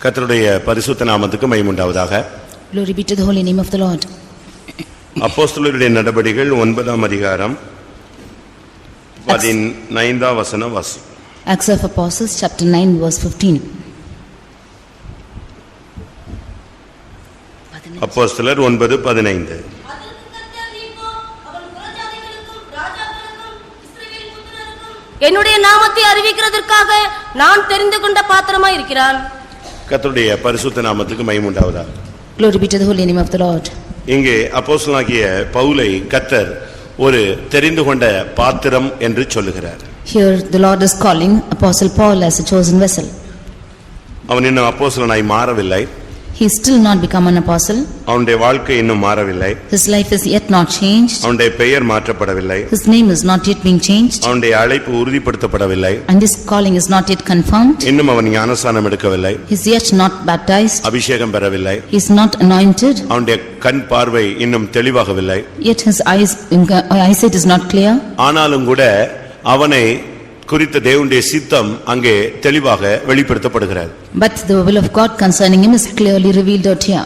கர்த்தருடைய பரிசுத்த நாமத்துக்கு மகிமை உண்டாவதாக. Glory be to the holy name of the Lord. அப்போஸ்தலருடைய நடபடிகள் 9ஆம் அதிகாரம் 15ஆம் வசனம் வாசி. Acts of Apostles chapter 9 verse 15. அப்போஸ்தலர் 9:15. என்னுடைய நாமத்தை அறிவிக்கிறதற்காக நான் தெரிந்து கொண்ட பாத்திரமாய் இருக்கிறான். கர்த்தருடைய பரிசுத்த நாமத்துக்கு மகிமை உண்டாவதாக. Glory be to the holy name of the Lord. இங்கே அப்போஸ்தலனாகிய பவுலை கர்த்தர் ஒரு தெரிந்து கொண்ட பாத்திரம் என்று சொல்லுகிறார். Here the Lord is calling Apostle Paul as a chosen vessel. அவன் இன்னும் அப்போஸ்தலனாய் மாறவில்லை. He is still not become an apostle. அவனுடைய வாழ்க்கை இன்னும் மாறவில்லை. His life is yet not changed. அவனுடைய பெயர் மாற்றப்படவில்லை. His name is not yet being changed. அவனுடைய அழைப்பு உறுதிப்படுத்தப்படவில்லை. And his calling is not yet confirmed. இன்னும் அவன் ஞானஸ்நானம் எடுக்கவில்லை. He is yet not baptized. அபிஷேகம் பெறவில்லை. He is not anointed. அவனுடைய கண் பார்வை இன்னும் தெளிவாகவில்லை. Yet his eyesight is not clear. ஆனாலும் கூட அவனை குறித்த தேவனுடைய சித்தம் அங்கே தெளிவாக வெளிப்படுத்தப்படுகிறது. But the will of God concerning him is clearly revealed out here.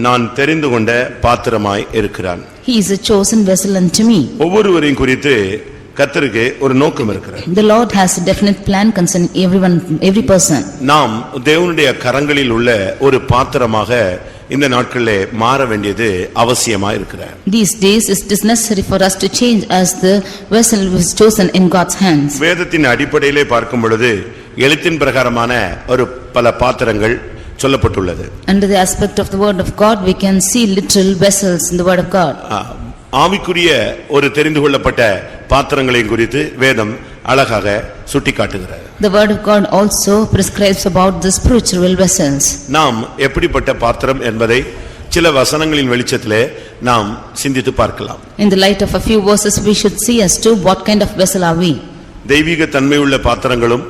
நான் தெரிந்து கொண்ட பாத்திரமாய் இருக்கிறான். He is a chosen vessel unto me. ஒவ்வொருவரையும் குறித்து கர்த்தருக்கு ஒரு நோக்கம் இருக்கிறது. The Lord has a definite plan concerning everyone, every person. நாம் தேவனுடைய கரங்களில் உள்ள ஒரு பாத்திரமாக இந்த நாட்களிலே மாற வேண்டியது அவசியமா இருக்கிறது. These days it is necessary for us to change as the vessel was chosen in God's hands. வேதத்தின் அடிப்படையிலே பார்க்கும் பொழுது எழுத்தின் பிரகாரமான ஒரு பல பாத்திரங்கள் சொல்லப்பட்டுள்ளது. Under the aspect of the word of God we can see literal vessels in the word of God. ஆவிக்குரிய ஒரு தெரிந்து கொள்ளப்பட்ட பாத்திரங்களை குறித்து வேதம் அழகாக சுட்டிக்காட்டுகிறது. The word of God also prescribes about the spiritual vessels. நாம் எப்படிப்பட்ட பாத்திரம் என்பதை சில வசனங்களின் வெளிச்சத்திலே நாம் சிந்தித்து பார்க்கலாம். In the light of a few verses we should see as to what kind of vessel are we. தெய்வீக தன்மை உள்ள பாத்திரங்களும்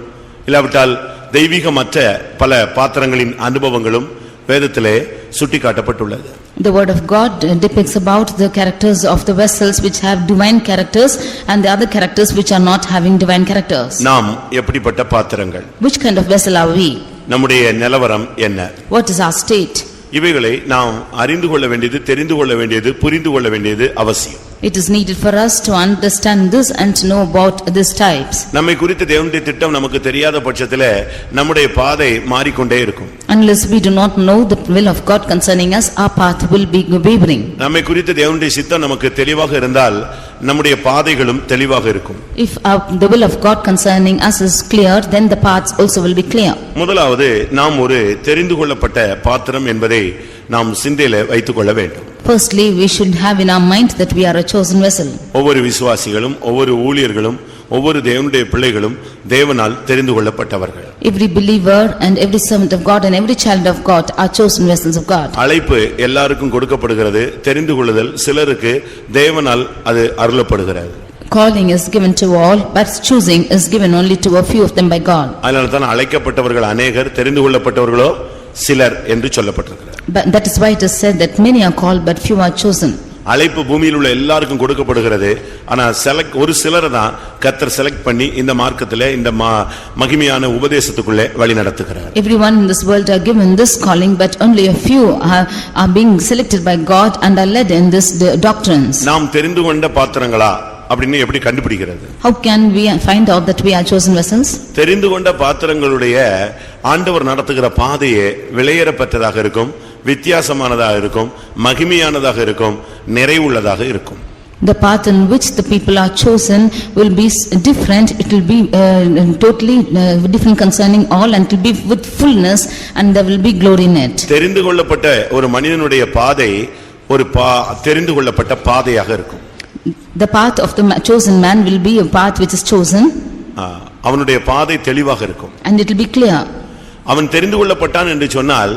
இல்லாவிட்டால் தெய்வீகமற்ற பல பாத்திரங்களின் அனுபவங்களும் வேதத்திலே சுட்டிக்காட்டப்பட்டுள்ளது. The word of God depicts about the characters of the vessels which have divine characters and the other characters which are not having divine characters. நாம் எப்படிப்பட்ட பாத்திரங்கள்? Which kind of vessel are we? நம்முடைய நிலவரம் என்ன? What is our state? இவைகளை நாம் அறிந்து கொள்ள வேண்டியது, தெரிந்து கொள்ள வேண்டியது, புரிந்து கொள்ள வேண்டியது அவசியம். It is needed for us to understand this and to know about these types. நம்மை குறித்த தேவனுடைய திட்டம் நமக்கு தெரியாத பட்சத்திலே நம்முடைய பாதை மாறிக்கொண்டே இருக்கும். Unless we do not know the will of God concerning us, our path will be wavering. நம்மை குறித்த தேவனுடைய சித்தம் நமக்கு தெளிவாக இருந்தால் நம்முடைய பாதைகளும் தெளிவாக இருக்கும். If the will of God concerning us is clear, then the paths also will be clear. முதலாவது நாம் ஒரு தெரிந்து கொள்ளப்பட்ட பாத்திரம் என்பதை நாம் சிந்தையில வைத்துக் கொள்ள வேண்டும். Firstly, we should have in our mind that we are a chosen vessel. ஒவ்வொரு விசுவாசிகளும், ஒவ்வொரு ஊழியர்களும், ஒவ்வொரு தேவனுடைய பிள்ளைகளும் தேவனால் தெரிந்து கொள்ளப்பட்டவர்கள். Every believer and every servant of God and every child of God are chosen vessels of God. அழைப்பு எல்லாருக்கும் கொடுக்கப்படுகிறது. தெரிந்து கொள்ளுதல் சிலருக்கு தேவனால் அது அருளப்படுகிறது. Calling is given to all, but choosing is given only to a few of them by God. அதனால தான் அழைக்கப்பட்டவர்கள் அநேகர், தெரிந்து கொள்ளப்பட்டவர்களோ சிலர் என்று சொல்லப்பட்டிருக்கிறது. But that is why it is said that many are called but few are chosen. அழைப்பு பூமியில் உள்ள எல்லாருக்கும் கொடுக்கப்படுகிறது. ஆனா ஒரு சிலரை தான் கர்த்தர் செலக்ட் பண்ணி இந்த மார்க்கத்திலே இந்த மகிமையான உபதேசத்துக்குள்ளே வழி நடத்துகிறார். Everyone in this world are given this calling, but only a few are being selected by God and are led in this doctrines. நாம் தெரிந்து கொண்ட பாத்திரங்களா அப்படின்னு எப்படி கண்டுபிடிக்கிறது? How can we find out that we are chosen vessels? தெரிந்து கொண்ட பாத்திரங்களுடைய ஆண்டவர் நடத்துகிற பாதையே விலையேறப்பட்டதாக இருக்கும், வித்தியாசமானதாக இருக்கும், மகிமையானதாக இருக்கும், நிறைவுள்ளதாக இருக்கும். The path in which the people are chosen will be different. It will be totally different concerning all, and it will be with fullness, and there will be glory in it. தெரிந்து கொள்ளப்பட்ட ஒரு மனிதனுடைய பாதை ஒரு தெரிந்து கொள்ளப்பட்ட பாதையாக இருக்கும். The path of the chosen man will be a path which is chosen. அவனுடைய பாதை தெளிவாக இருக்கும். And it will be clear. அவன் தெரிந்து கொள்ளப்பட்டான் என்று சொன்னால்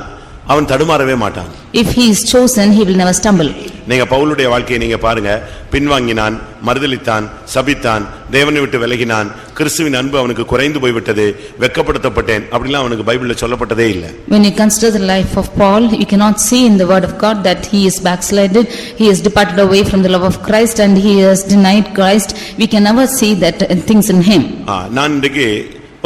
அவன் தடுமாறவே மாட்டான். If he is chosen, he will never stumble. நீங்க பவுலுடைய வாழ்க்கையை நீங்க பாருங்க. பின்வாங்கினான், மறுதலித்தான், சபித்தான், தேவனை விட்டு விலகினான், கிறிஸ்துவின் அன்பு அவனுக்கு குறைந்து போய்விட்டது, வெட்கப்படுத்தப்பட்டேன் அப்படிலாம் அவனுக்கு பைபிள்ல சொல்லப்பட்டதே இல்லை. When you consider the life of Paul, you cannot see in the word of God that he is backslided, he has departed away from the love of Christ and he has denied Christ. We can never see that things in him. நான் இன்றைக்கு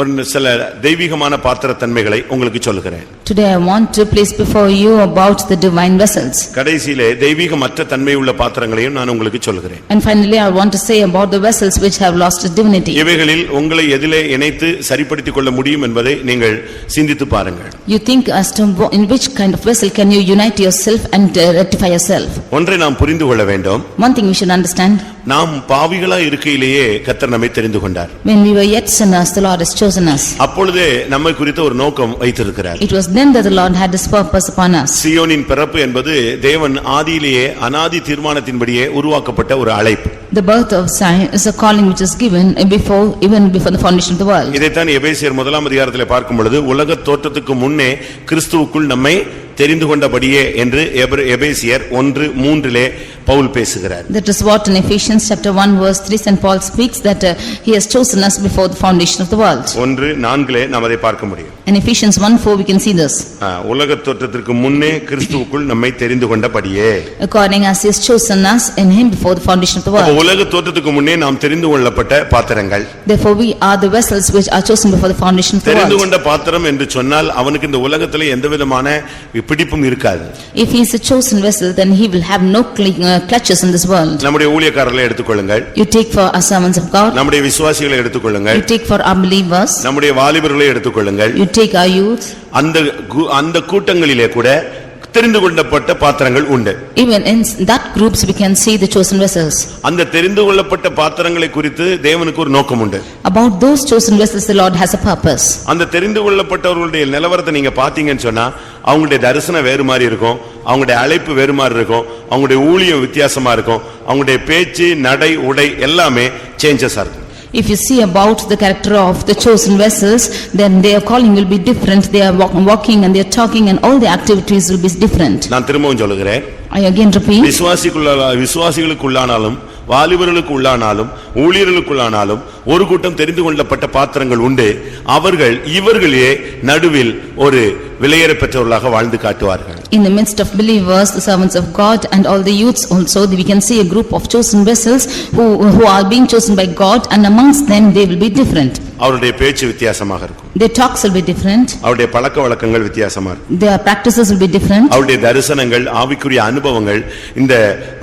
ஒரு சில தெய்வீகமான பாத்திரத்தன்மைகளை உங்களுக்கு சொல்லுகிறேன். Today I want to place before you about the divine vessels. கடைசியிலே தெய்வீகமற்ற தன்மையுள்ள பாத்திரங்களையும் நான் உங்களுக்கு சொல்லுகிறேன். And finally I want to say about the vessels which have lost its divinity. இவைகளில் உங்களை எதிலே இணைத்து சரிப்படுத்திக் கொள்ள முடியும் என்பதை நீங்கள் சிந்தித்து பாருங்கள். You think as to in which kind of vessel can you unite yourself and rectify yourself. ஒன்றை நாம் புரிந்து கொள்ள வேண்டும். One thing we should understand. நாம் பாவிகளா இருக்கையிலேயே கர்த்தர் நம்மை தெரிந்து கொண்டார். When we were yet sinners, the Lord has chosen us. அப்பொழுதே நம்மை குறித்த ஒரு நோக்கம் வைத்திருக்கிறார். It was then that the Lord had this purpose upon us. சீயோனின் பிறப்பு என்பது தேவன் ஆதியிலேயே அநாதி தீர்மானத்தின்படியே உருவாக்கப்பட்ட ஒரு அழைப்பு. The birth of Zion is a calling which is given even before the foundation of the world. இதைத்தான் எபேசியர் 1 அதிகாரத்திலே பார்க்கும் பொழுது உலக தோற்றத்துக்கு முன்னே கிறிஸ்துவுக்குள் நம்மை தெரிந்து கொண்டபடியே என்று எபேசியர் 1:3 பவுல் பேசுகிறார். That is what in Ephesians chapter 1 verse 3 St. Paul speaks that he has chosen us before the foundation of the world. 1:4 நாம் அதை பார்க்க முடியும். In Ephesians 1:4 we can see this. உலக தோற்றத்திற்கு முன்னே கிறிஸ்துவுக்குள் நம்மை தெரிந்து கொண்டபடியே. According as he has chosen us in him before the foundation of the world. உலக தோற்றத்துக்கு முன்னே நாம் தெரிந்து கொள்ளப்பட்ட பாத்திரங்கள். Therefore we are the vessels which are chosen before the foundation of the world. தெரிந்து கொண்ட பாத்திரம் என்று சொன்னால் அவனுக்கு இந்த உலகத்திலே எந்தவிதமான பிடிப்பும் இருக்காது. If he is a chosen vessel then he will have no clutches in this world. நம்முடைய ஊழியக்காரர்களை எடுத்துக்கொள்ளுங்கள். You take for our servants of God. நம்முடைய விசுவாசிகளை எடுத்துக்கொள்ளுங்கள். You take for our believers. நம்முடைய வாலிபர்களை எடுத்துக்கொள்ளுங்கள். You take our youth. அந்த கூட்டங்களிலே கூட தெரிந்து கொள்ளப்பட்ட பாத்திரங்கள் உண்டு. Even in that groups we can see the chosen vessels. அந்த தெரிந்து கொள்ளப்பட்ட பாத்திரங்களை குறித்து தேவனுக்கு ஒரு நோக்கம் உண்டு. About those chosen vessels the Lord has a purpose. அந்த தெரிந்து கொள்ளப்பட்டவர்களுடைய நிலவரத்தை நீங்க பாத்தீங்கன்னு சொன்னா அவங்களுடைய தரிசனம் வேறு மாதிரி இருக்கும், அவங்களுடைய அழைப்பு வேறு மாதிரி இருக்கும், அவங்களுடைய ஊழியம் வித்தியாசமா இருக்கும், அவங்களுடைய பேச்சு நடை உடை எல்லாமே சேஞ்சஸா இருக்கும். If you see about the character of the chosen vessels, then their calling will be different, they are walking and they are talking and all the activities will be different. நான் திரும்பவும் சொல்லுகிறேன். I again repeat. விசுவாசிகளுக்குள்ளானாலும் வாலிபர்களுக்கு உள்ளானாலும் ஊழியர்களுக்குள்ளானாலும் ஒரு கூட்டம் தெரிந்து கொள்ளப்பட்ட பாத்திரங்கள் உண்டு. அவர்கள் இவர்களே நடுவில் ஒரு விலையேற பெற்றவர்களாக வாழ்ந்து காட்டுவார்கள். In the midst of believers, the servants of God and all the youths also, we can see a group of chosen vessels who are being chosen by God, and amongst them they will be different. அவருடைய பேச்சு வித்தியாசமாக இருக்கும். Their talks will be different. அவருடைய பழக்க வழக்கங்கள் வித்தியாசமா இருக்கும். Their practices will be different. அவருடைய தரிசனங்கள் ஆவிக்குரிய அனுபவங்கள் இந்த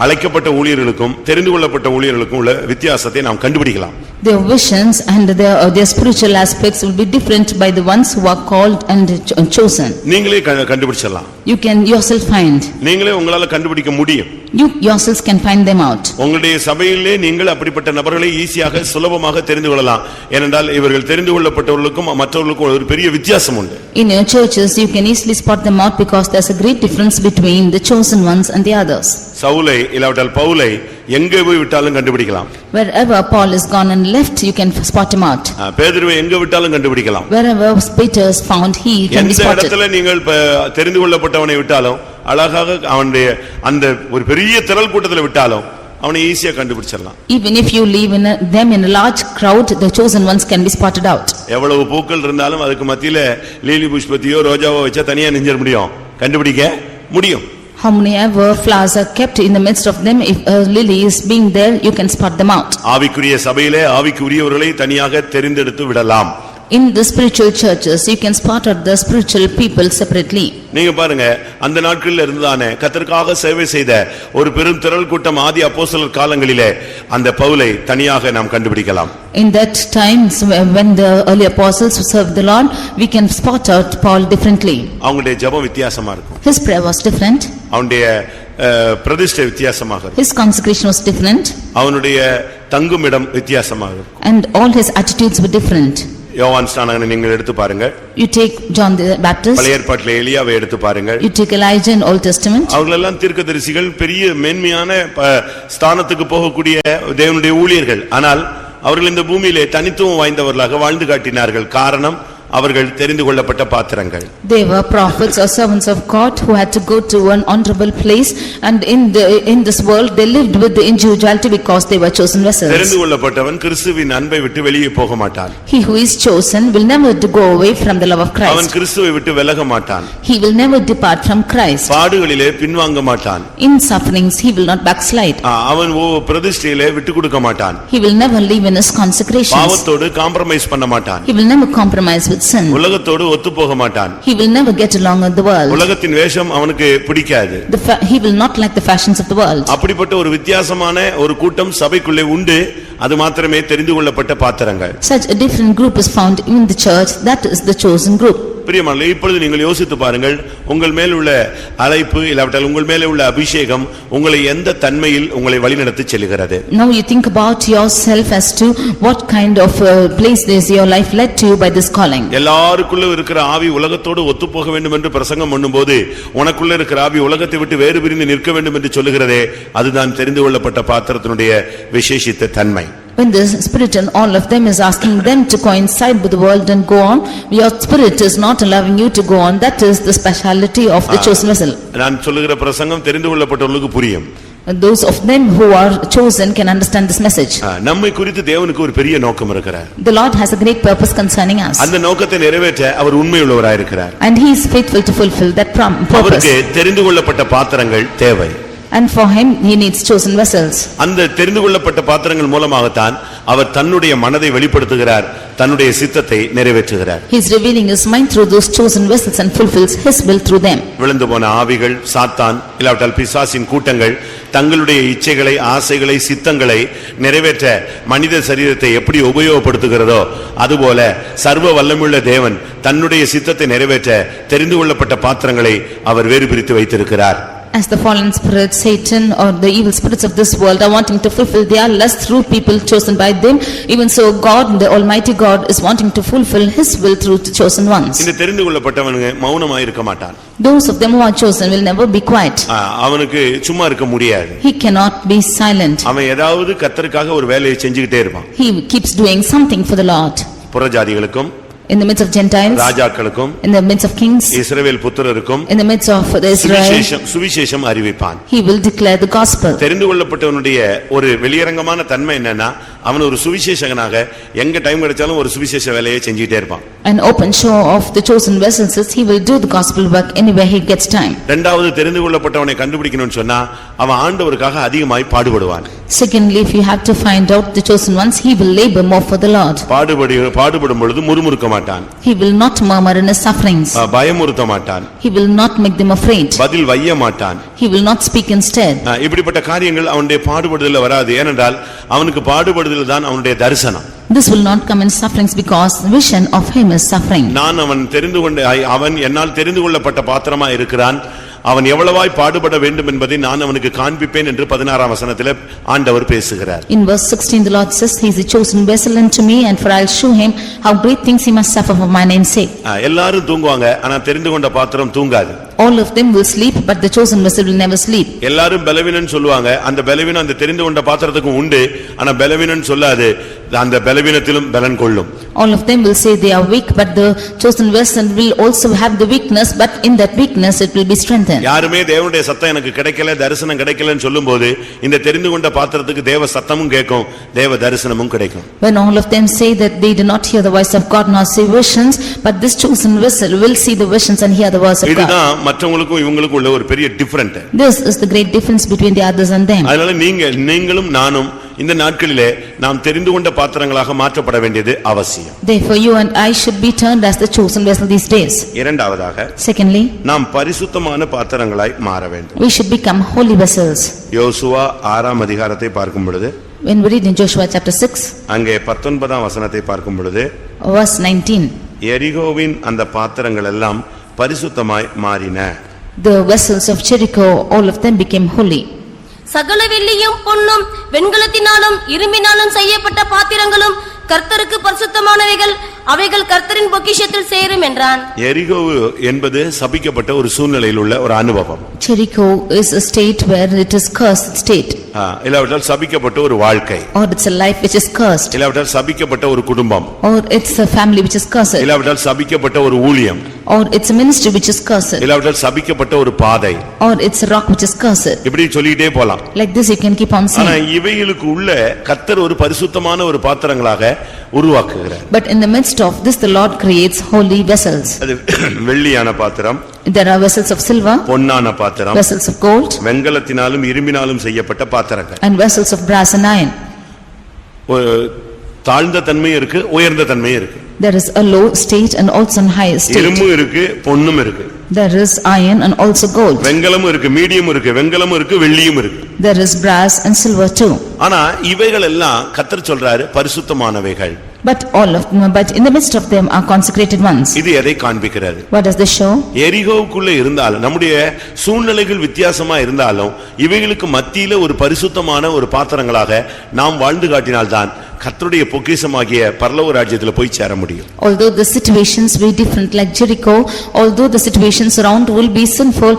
அழைக்கப்பட்ட ஊழியர்களுக்கும் தெரிந்து கொள்ளப்பட்ட ஊழியர்களுக்கும் உள்ள வித்தியாசத்தை நாம் கண்டுபிடிக்கலாம். Their visions and their spiritual aspects will be different by the ones who are called and chosen. நீங்களே கண்டுபிடிச்சிடலாம். You can yourself find. நீங்களே உங்களால கண்டுபிடிக்க முடியும். You yourselves can find them out. உங்களுடைய சபையிலே நீங்கள் அப்படிப்பட்ட நபர்களை ஈஸியாக சுலபமாக தெரிந்து கொள்ளலாம். ஏனென்றால் இவர்கள் தெரிந்து கொள்ளப்பட்டவர்களுக்கும் மற்றவர்களுக்கும் ஒரு பெரிய வித்தியாசம் உண்டு. In your churches you can easily spot them out because there's a great difference between the chosen ones and the others. சவுலை இல்லாவிட்டால் பவுலை எங்கே போய் விட்டாலும் கண்டுபிடிக்கலாம். Wherever Paul is gone and left, you can spot him out. பேதுருவை எங்க விட்டாலும் கண்டுபிடிக்கலாம். Wherever Peter is found, he can be spotted. எந்த இடத்துல நீங்கள் தெரிந்து கொள்ளப்பட்டவனை விட்டாலும் அழகாக அவனுடைய அந்த ஒரு பெரிய திரள் கூட்டத்தில் விட்டாலும் அவனை ஈஸியா கண்டுபிடிச்சிடலாம். Even if you leave them in a large crowd, the chosen ones can be spotted out. எவ்வளவு பூக்கள் இருந்தாலும் அதுக்கு மத்தியில லீலி புஷ்பத்தையோ ரோஜாவோ வச்சா தனியா நெஞ்சிட முடியும், கண்டுபிடிக்க முடியும். How many ever flowers are kept in the midst of them, if a lily is being there, you can spot them out. ஆவிக்குரிய சபையிலே ஆவிக்குரியவர்களை தனியாக தெரிந்தெடுத்து விடலாம். In the spiritual churches, you can spot out the spiritual people separately. நீங்க பாருங்க, அந்த நாட்களில் இருந்ததானே கர்த்தருக்காக சேவை செய்த ஒரு பெரும் திரள் கூட்டம் ஆதி அப்போஸ்தலர் காலங்களிலே அந்த பவுலை தனியாக நாம் கண்டுபிடிக்கலாம். In that times when the early apostles served the Lord, we can spot out Paul differently. அவங்களுடைய ஜெபம் வித்தியாசமா இருக்கும். His prayer was different. அவனுடைய பிரதிஷ்டை வித்தியாசமாக இருக்கும். His consecration was different. அவனுடைய தங்குமிடம் வித்தியாசமாக இருக்கும். And all his attitudes were different. யோவான் ஸ்நானகனை நீங்கள் எடுத்து பாருங்க. You take John the Baptist. பழைய ஏற்பாட்டிலே எலியாவை எடுத்து பாருங்க. You take Elijah in Old Testament. அவங்களெல்லாம் தீர்க்கதரிசிகள், பெரிய மேன்மையான ஸ்தானத்துக்கு போகக்கூடிய தேவனுடைய ஊழியர்கள். ஆனால் அவர்கள் இந்த பூமியிலே தனித்துவம் வாய்ந்தவர்களாக வாழ்ந்து காட்டினார்கள். காரணம் அவர்கள் தெரிந்து கொள்ளப்பட்ட பாத்திரங்கள். They were prophets or servants of God who had to go to an honorable place, and in this world they lived with the individuality because they were chosen vessels. தெரிந்து கொள்ளப்பட்டவன் கிறிஸ்துவின் அன்பை விட்டு வெளியே போக மாட்டான். He who is chosen will never to go away from the love of அவன் Christ. கிறிஸ்துவை விட்டு விலக மாட்டான். He will never depart from Christ. பாடுகளிலே பின்வாங்க மாட்டான். In sufferings he will not backslide. அவன் பிரதிஷ்டையிலே விட்டு கொடுக்க மாட்டான். He will never leave in his consecrations. பாவத்தோடு காம்ப்ரமைஸ் பண்ண மாட்டான். He will never compromise with sin. உலகத்தோடு ஒத்து போக மாட்டான். He will never get along with the world. உலகத்தின் வேஷம் அவனுக்கு பிடிக்காது. He will not like the fashions of the world. அப்படிப்பட்ட ஒரு வித்தியாசமான ஒரு கூட்டம் சபைக்குள்ளே உண்டு. அது மாத்திரமே தெரிந்து கொள்ளப்பட்ட பாத்திரங்கள். Such a different group is found in the church, that is the chosen group. பிரியமானவர்களே, இப்பொழுது நீங்கள் யோசித்து பாருங்கள், உங்கள் மேல் உள்ள அழைப்பு இல்லாவிட்டால் உங்கள் மேலே உள்ள அபிஷேகம் உங்களை எந்த தன்மையில் உங்களை வழிநடத்தி செல்கிறது. Now you think about yourself as to what kind of place is your life led to you by this calling. எல்லாருக்குள்ள இருக்கிற ஆவி உலகத்தோடு ஒத்துப்போக வேண்டும் என்று பிரசங்கம் பண்ணும்போது உனக்குள்ள இருக்கிற ஆவி உலகத்தை விட்டு வேறு பிரிந்து நிற்க வேண்டும் என்று சொல்லுகிறதே, அதுதான் தெரிந்து கொள்ளப்பட்ட பாத்திரத்தினுடைய விசேஷித்த தன்மை. When the spirit and all of them is asking them to coincide with the world and go on, your spirit is not allowing you to go on. That is the speciality of the chosen vessel. நான் சொல்லுகிற பிரசங்கம் தெரிந்து கொள்ளப்பட்டவர்களுக்கு புரியும். Those of them who are chosen can understand this message. நம்மை குறித்து தேவனுக்கு ஒரு பெரிய நோக்கம் இருக்கிறார். The Lord has a great purpose concerning us. அந்த நோக்கத்தை நிறைவேற்ற அவர் உண்மையுள்ளவராய் இருக்கிறார். And he is faithful to fulfill that purpose. அவருக்கு தெரிந்து கொள்ளப்பட்ட பாத்திரங்கள் தேவை. And for him he needs chosen vessels. அந்த தெரிந்து கொள்ளப்பட்ட பாத்திரங்கள் மூலமாகத்தான் அவர் தன்னுடைய மனதை வெளிப்படுத்துகிறார், தன்னுடைய சித்தத்தை நிறைவேற்றுகிறார். He is revealing his mind through those chosen vessels and fulfills his will through them. விழுந்து போன ஆவிகள், சாத்தான் இல்லாவிட்டால் பிசாசின் கூட்டங்கள் தங்களுடைய இச்சைகளை, ஆசைகளை, சித்தங்களை நிறைவேற்ற மனித சரீரத்தை எப்படி உபயோகப்படுத்துகிறதோ அதுபோல சர்வ வல்லமையுள்ள தேவன் தன்னுடைய சித்தத்தை நிறைவேற்ற தெரிந்து கொள்ளப்பட்ட பாத்திரங்களை அவர் வேறு பிரித்து வைத்திருக்கிறார். As the fallen spirit, Satan or the evil spirits of this world are wanting to fulfill their lust through people chosen by them, even so God, the Almighty God, is wanting to fulfill his will through the chosen ones. இந்த தெரிந்து கொள்ளப்பட்டவனுங்க மௌனமாய் இருக்க மாட்டான். Those of them who are chosen will never be quiet. அவனுக்கு சும்மா இருக்க முடியாது. He cannot be silent. அவன் ஏதாவது கர்த்தருக்காக ஒரு வேலையை செஞ்சுக்கிட்டே இருப்பான். He keeps doing something for the Lord. புறஜாதிகளுக்கும் In the midst of Gentiles, ராஜாக்களுக்கும் in the midst of kings, Israel புத்திரருக்கும் in the midst of the Israel, சுவிசேஷம் அறிவிப்பான். he will declare the gospel. தெரிந்து கொள்ளப்பட்டவனுடைய ஒரு வெளியரங்கமான தன்மை என்னன்னா, அவன் ஒரு சுவிசேஷகனாக எங்க டைம் கிடைச்சாலும் ஒரு சுவிசேஷ வேலையை செஞ்சுட்டே இருப்பான். An open show of the chosen vessels is he will do the gospel work anywhere he gets time. இரண்டாவது தெரிந்து கொள்ளப்பட்டவனை கண்டுபிடிக்கணும்னு சொன்னா அவன் ஆண்டவருக்காக அதிகமாய் பாடுபடுவான். Secondly, if you have to find out the chosen ones, he will labor more for the Lord. பாடுபடும் பொழுது முறுமுறுக்க மாட்டான். He will not murmur in his sufferings. பயமுறுத்த மாட்டான். He will not make them afraid. பதில் வைய மாட்டான். He will not speak instead. இப்படிப்பட்ட காரியங்கள் அவனுடைய பாடுபடுதல்ல வராது. ஏனென்றால் அவனுக்கு பாடுபடுதல் தான் அவனுடைய தரிசனம். This will not come in sufferings because the vision of him is suffering. அவன் என்னால் தெரிந்து கொள்ளப்பட்ட பாத்திரமா இருக்கிறான். அவன் எவ்வளவாய் பாடுபட வேண்டும் என்பதை நான் அவனுக்கு காண்பிப்பேன் என்று 16ஆம் வசனத்திலே ஆண்டவர் பேசுகிறார். In verse 16 the Lord says, he is a chosen vessel unto me, and for I will show him how great things he must suffer for my name's sake. எல்லாரும் தூங்குவாங்க, ஆனா தெரிந்து கொண்ட பாத்திரம் தூங்காது. All of them will sleep, but the chosen vessel will never sleep. எல்லாரும் பலவீனன் சொல்லுவாங்க, அந்த பலவீனம் அந்த தெரிந்து கொண்ட பாத்திரத்துக்கு உண்டு, ஆனா பலவீனன் சொல்லாது, அந்த பலவீனத்திலும் பலன் கொள்ளும். All of them will say they are weak, but the chosen vessel will also have the weakness, but in that weakness it will be strengthened. யாருமே தேவனுடைய சத்தம் எனக்கு கிடைக்கல, தரிசனம் கிடைக்கலன்னு சொல்லும்போது இந்த தெரிந்து கொண்ட பாத்திரத்துக்கு தேவ சத்தமும் கேட்கும், தேவ தரிசனமும் கிடைக்கும். When all of them say that they do not hear the voice of God nor see visions, but this chosen vessel will see the visions and hear the voice of God. இதுதான் மற்றவங்களுக்கும் இவங்களுக்கும் உள்ள ஒரு பெரிய different. This is the great difference between the others and them. அதனால நீங்களும் நானும் இந்த நாட்களிலே நாம் தெரிந்து கொண்ட பாத்திரங்களாக மாற்றப்பட வேண்டியது அவசியம். Therefore you and I should be turned as the chosen vessel these days. இரண்டாவதாக, Secondly, நாம் பரிசுத்தமான பாத்திரங்களாய் மாற வேண்டும். we should become holy vessels. யோசுவா 6ஆம் அதிகாரத்தை பார்க்கும் பொழுது, When we read in Joshua chapter 6, அங்கே 19ஆம் வசனத்தை பார்க்கும் பொழுது, verse 19, எரிகோவின் அந்த பாத்திரங்கள் எல்லாம் பரிசுத்தமாய் மாறின. the vessels of Jericho, all of them became holy. சகல வெள்ளியும் பொன்னும் வெண்கலத்தினாலும் இரும்பினாலும் செய்யப்பட்ட பாத்திரங்களும் கர்த்தருக்கு பரிசுத்தமானவைகள் அவைகள் கர்த்தரின் பொக்கிஷத்தில் சேரும் என்றான். எரிகோ என்பது சபிக்கப்பட்ட ஒரு சூழ்நிலையில் உள்ள ஒரு அனுபவம். Jericho is a state where it is cursed state. இல்லாவிட்டால் சபிக்கப்பட்ட ஒரு வாழ்க்கை. Or it's a life which is cursed. இல்லாவிட்டால் சபிக்கப்பட்ட ஒரு குடும்பம். Or it's a family which is cursed. இல்லாவிட்டால் சபிக்கப்பட்ட ஒரு ஊழியம். Or it's a ministry which is cursed. இல்லாவிட்டால் சபிக்கப்பட்ட ஒரு பாதை. Or it's a rock which is cursed. இப்படி சொல்லிட்டே போலாம். Like this you can keep on saying. ஆனா இவைகளுக்கு உள்ள கர்த்தர் ஒரு பரிசுத்தமான ஒரு பாத்திரங்களாக உருவாக்குகிறார். But in the midst of this the Lord creates holy vessels. அது வெள்ளியான பாத்திரம். There are vessels of silver. பொன்னான பாத்திரம். Vessels of gold. வெண்கலத்தினாலும் இரும்பினாலும் செய்யப்பட்ட பாத்திரங்கள். And vessels of brass and iron. தாழ்ந்த தன்மை இருக்கு, உயர்ந்த தன்மை இருக்கு. There is a low state and also a high state. இரும்பு இருக்கு, பொன்னும் இருக்கு. There is iron and also gold. வெண்கலமும் இருக்கு, மீடியம் இருக்கு, வெண்கலமும் இருக்கு, வெள்ளியும் இருக்கு. There is brass and silver too. ஆனா இவைகள் எல்லாம் கர்த்தர் சொல்றாரு பரிசுத்தமானவைகள். But in the midst of them are consecrated ones. இது எதை காண்பிக்கிறது? What does this show? எரிகோவுக்குள்ள இருந்தாலும் நம்முடைய சூழ்நிலைகள் வித்தியாசமா இருந்தாலும் இவைகளுக்கு மத்தியில ஒரு பரிசுத்தமான ஒரு பாத்திரங்களாக நாம் வாழ்ந்து காட்டினால்தான் கர்த்தருடைய பொக்கிஷமாகிய பரலோக ராஜ்யத்துல போய் சேர முடியும். Although the situations be different like Jericho, although the situations around will be sinful,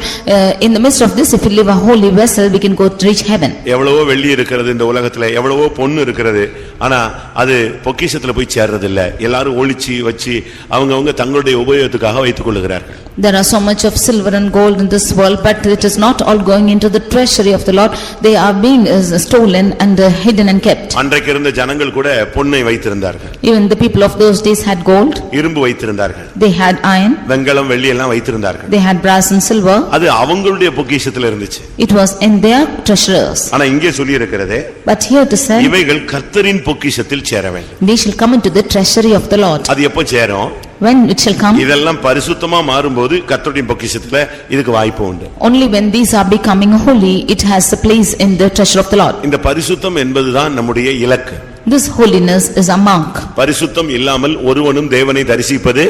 in the midst of this if we live a holy vessel we can go to reach heaven. எவ்வளவோ வெள்ளி இருக்கிறது இந்த உலகத்துல, எவ்வளவோ பொன்னு இருக்கிறது, ஆனா அது பொக்கிஷத்துல போய் சேர்றது இல்ல. எல்லாரும் ஒளிச்சு வச்சு அவங்கவங்க தங்களுடைய உபயோகத்துக்காக வைத்துக் கொள்ளுகிறார்கள். There are so much of silver and gold in this world, but it is not all going into the treasury of the Lord. They are being stolen and hidden and kept. அன்றைக்கு இருந்த ஜனங்கள் கூட பொன்னை வைத்திருந்தார்கள். Even the people of those days had gold. இரும்பு வைத்திருந்தார்கள். They had iron. வெண்கலம், வெள்ளி எல்லாம் வைத்திருந்தார்கள். They had brass and silver. அது அவங்களுடைய பொக்கிஷத்துல இருந்துச்சு. It was in their treasures. ஆனா இங்கே சொல்லி இருக்கிறதே, But here to say, இவைகள் கர்த்தரின் பொக்கிஷத்தில் சேர வேண்டும். they shall come into the treasury of the Lord. அது எப்போ சேரும்? When it shall come? இதெல்லாம் பரிசுத்தமா மாறும்போது கர்த்தருடைய பொக்கிஷத்துல இதுக்கு வாய்ப்பு உண்டு. Only when these are becoming holy, it has a place in the treasure of the Lord. இந்த பரிசுத்தம் என்பதுதான் நம்முடைய இலக்கு. This holiness is a mark. பரிசுத்தம் இல்லாமல் ஒருவனும் தேவனை தரிசிப்பது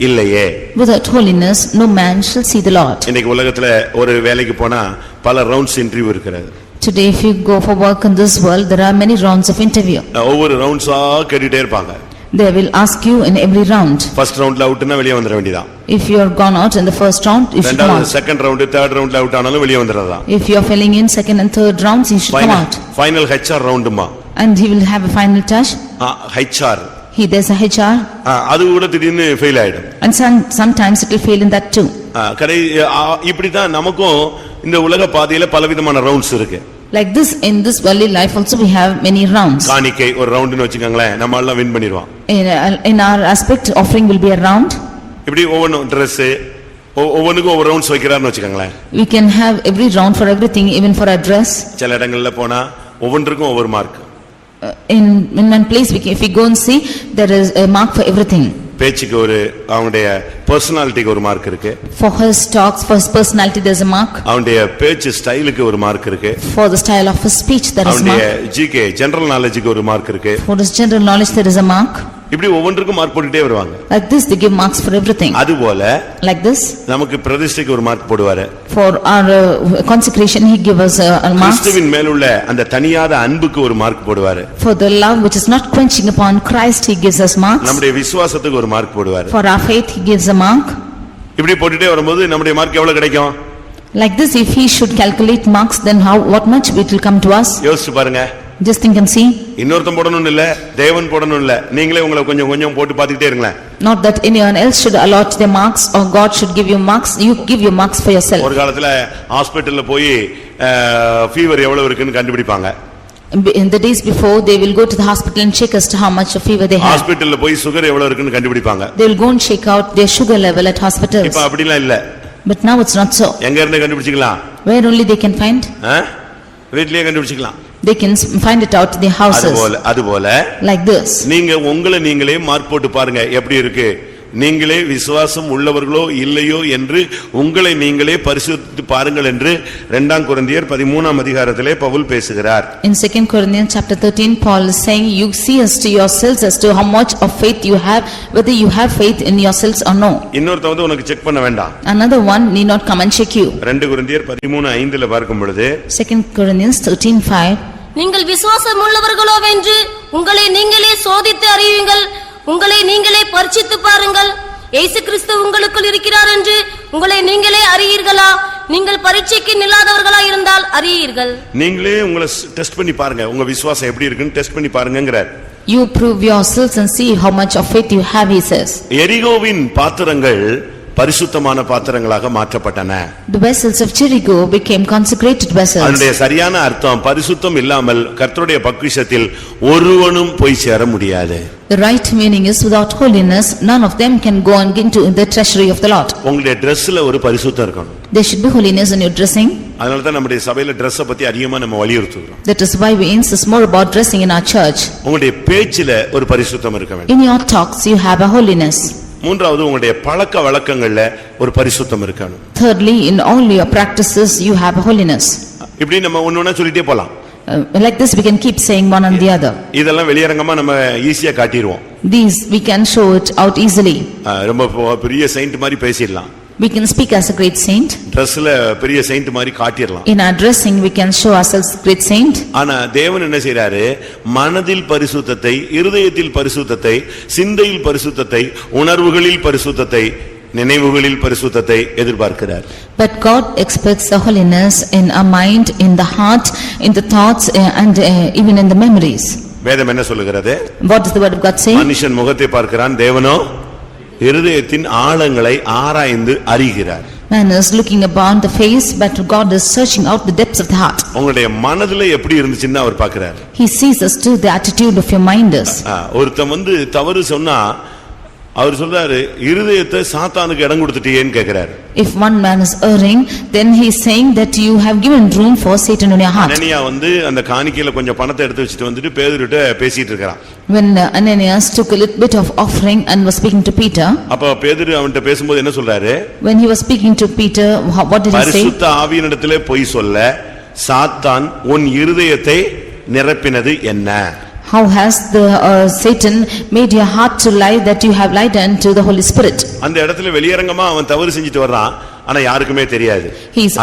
இல்லையே. Without holiness, no man shall see the Lord. இன்னைக்கு உலகத்துல ஒரு வேலைக்கு போனா பல ரவுண்ட்ஸ் இன்டர்வியூ இருக்கிறது. Today, if you go for work in this world, there are many rounds of interview. ஒவ்வொரு ரவுண்ட்ஸா கேட்டுட்டே இருப்பாங்க. They will ask you in every round. First ரவுண்ட்ல அவுட்னா வெளிய வந்துற வேண்டியதான். If you are gone out in the first round, you should come out. Second round, third ரவுண்ட்ல out ஆனாலும் வெளிய வந்துறதா. If you are filling in second and third rounds, you should come out. Final HR ரவுண்டுமா. And he will have a final touch. HR. There's a HR. அது கூட திடீர்னு fail ஆயிடும். And sometimes it will fail in that too. இப்படி தான் நமக்கும் இந்த உலக பாதையில பலவிதமான ரவுண்ட்ஸ் இருக்கு. Like this, in this worldly life also we have many rounds. காணிக்கை ஒரு ரவுண்ட்னு வெச்சுக்கங்களே, நம்ம எல்லாம் வின் பண்ணிடுவோம். In our aspect, offering will be a round. இப்படி ஒவ்வொரு Dress ஒவ்வொன்றுக்கும் ஒவ்வொரு rounds வைக்கிறார்னு வெச்சுக்கங்களே. We can have every round for everything, even for our dress. சில இடங்கள்ல போனா ஒவ்வொன்றுக்கும் ஒவ்வொரு mark. In one place, if we go and see, there is a mark for everything. பேச்சுக்கு ஒரு அவங்களுடைய பர்சனாலிட்டிக்கு ஒரு மார்க் இருக்கு. For his talks, for his personality there is a mark. அவங்களுடைய பேச்சு ஸ்டைலுக்கு ஒரு மார்க் இருக்கு. For the style of his speech there is a mark. அவங்களுடைய GK ஜெனரல் நாலேஜ்க்கு ஒரு மார்க் இருக்கு. For his general knowledge there is a mark. இப்படி ஒவ்வொன்றுக்கும் மார்க் போட்டுட்டே வருவாங்க. Like this they give marks for everything. அதுபோல like this நமக்கு பிரதிஷ்டைக்கு ஒரு மார்க் போடுவாரு. For our consecration he gives us a mark. கிறிஸ்துவின் மேலுள்ள அந்த தனியாத அன்புக்கு ஒரு மார்க் போடுவாரு. For the love which is not quenching upon Christ he gives us marks. நம்முடைய விசுவாசத்துக்கு ஒரு மார்க் போடுவாரு. For our faith he gives a mark. இப்படி போட்டுட்டே வரும்போது நம்முடைய மார்க் எவ்வளவு கிடைக்கும்? Like this if he should calculate marks then what much it will come to us? யோசிச்சு பாருங்க. Just think and see. இன்னொருத்தன் போடணும் இல்ல, தேவன் போடணும் இல்ல, நீங்களே உங்களை கொஞ்சம் கொஞ்சம் போட்டு பாத்துக்கிட்டே இருங்களேன். Not that anyone else should allot their marks or God should give you marks, you give your marks for yourself. ஒரு காலத்துல ஹாஸ்பிடல்ல போய் ஃபீவர் எவ்வளவு இருக்குன்னு கண்டுபிடிப்பாங்க. In the days before they will go to the hospital and check as to how much of fever they have. ஹாஸ்பிடல்ல போய் sugar எவ்வளவு இருக்குன்னு கண்டுபிடிப்பாங்க. They will go and check out their sugar level at hospitals. இப்ப அப்படிலாம் இல்ல. But now it's not so. எங்க இருந்து கண்டுபிடிச்சிக்கலாம்? Where only they can find? வீட்லயே கண்டுபிடிச்சிக்கலாம். They can find it out in their houses. அதுபோல like this. நீங்க உங்களை நீங்களே மார்க் போட்டு பாருங்க எப்படி இருக்கு. நீங்களே விசுவாசம் உள்ளவர்களோ இல்லையோ என்று உங்களை நீங்களே பரிசுத்தித்து பாருங்கள் என்று 2 கொரிந்தியர் 13ஆம் அதிகாரத்திலே பவுல் பேசுகிறார். In 2 Corinthians chapter 13 Paul is saying you see as to yourselves as to how much of faith you have, whether you have faith in yourselves or no. இன்னொருத்த வந்து உனக்கு செக் பண்ண வேண்டாம். Another one need not come and check you. 2 கொரிந்தியர் 13:5ல பார்க்கும் பொழுது 2 Corinthians 13:5 நீங்கள் விசுவாசம் உள்ளவர்களோவென்று உங்களை நீங்களே சோதித்து அறியுங்கள். உங்களை நீங்களே பரீட்சித்து பாருங்கள். இயேசு கிறிஸ்து உங்களுக்குள் இருக்கிறார் என்று உங்களை நீங்களே அறியீர்களா? நீங்கள் பரீட்சைக்கு நில்லாதவர்களா இருந்தால் அறியீர்கள். நீங்களே உங்களை டெஸ்ட் பண்ணி பாருங்க, உங்க விசுவாசம் எப்படி இருக்குன்னு டெஸ்ட் பண்ணி பாருங்கங்கறார். You prove yourselves and see how much of faith you have, he says. எரிகோவின் பாத்திரங்கள் பரிசுத்தமான பாத்திரங்களாக மாற்றப்பட்டன. The vessels of Jericho became consecrated vessels. அதனுடைய சரியான அர்த்தம் பரிசுத்தம் இல்லாமல் கர்த்தருடைய பொக்கிஷத்தில் ஒருவனும் போய் சேர முடியாது. The right meaning is without holiness none of them can go and get into the treasury of the Lord. உங்களுடைய Dressல ஒரு பரிசுத்தம் இருக்கணும். There should be holiness in your dressing. அதனால தான் நம்முடைய சபையில Dress பத்தி அதிகமா நம்ம வலியுறுத்துறோம். That is why we insist more about dressing in our church. உங்களுடைய பேச்சில ஒரு பரிசுத்தம் இருக்க வேண்டும். In your talks you have a holiness. மூன்றாவது உங்களுடைய பழக்க வழக்கங்கள்ல ஒரு பரிசுத்தம் இருக்கணும். Thirdly, in all your practices you have a holiness. இப்படி நம்ம ஒவ்வொண்ணா சொல்லிட்டே போலாம். Like this we can keep saying one and the other. இதெல்லாம் வெளியரங்கமா நம்ம ஈஸியா காட்டிடுவோம். These we can show it out easily. ரொம்ப பெரிய செயின்ட் மாதிரி பேசிடலாம். We can speak as a great saint. Dressல பெரிய செயின்ட் மாதிரி காட்டிடலாம். In our dressing we can show ourselves great saint. ஆனா தேவன் என்ன செய்றாரு? மனதில் பரிசுத்தத்தை, இருதயத்தில் பரிசுத்தத்தை, சிந்தையில் பரிசுத்தத்தை, உணர்வுகளில் பரிசுத்தத்தை, நினைவுகளில் பரிசுத்தத்தை எதிர்பார்க்கிறார். But God expects the holiness in our mind, in the heart, in the thoughts and even in the memories. வேதம் என்ன சொல்லுகிறது? What does the word of God say? மனுஷன் முகத்தை பார்க்கிறான், தேவனோ இருதயத்தின் ஆழங்களை ஆராய்ந்து அறிகிறார். Man is looking upon the face, but God is searching out the depths of the heart. உங்களுடைய மனதிலே எப்படி இருந்துச்சுன்னு அவர் பார்க்கிறார். He sees us to the attitude of your mind is. ஒருத்தன் தவறு சொன்னா அவர் சொல்றாரு, இருதயத்தை சாத்தானுக்கு இடம் கொடுத்துட்டியேன்னு கேக்குறாரு. If one man is erring, then he is saying that you have given room for Satan in your heart. அனனியா அந்த காணிக்கையில கொஞ்சம் பணத்தை எடுத்து வச்சிட்டு வந்துட்டு பேதுருட்ட பேசிட்டு இருக்கான். When Ananias took a little bit of offering and was speaking to Peter. அப்ப பேதுரு அவன்கிட்ட பேசும்போது என்ன சொல்றாரு? When he was speaking to Peter, what did he say? பரிசுத்த ஆவியினிடத்திலே பொய் சொல்ல சாத்தான் உன் இருதயத்தை நிரப்பினது என்ன? How has the Satan made your heart to lie that you have lied unto the Holy Spirit? அந்த இடத்துல வெளியரங்கமா அவன் தவறு செஞ்சிட்டு வர்றான், ஆனா யாருக்குமே தெரியாது.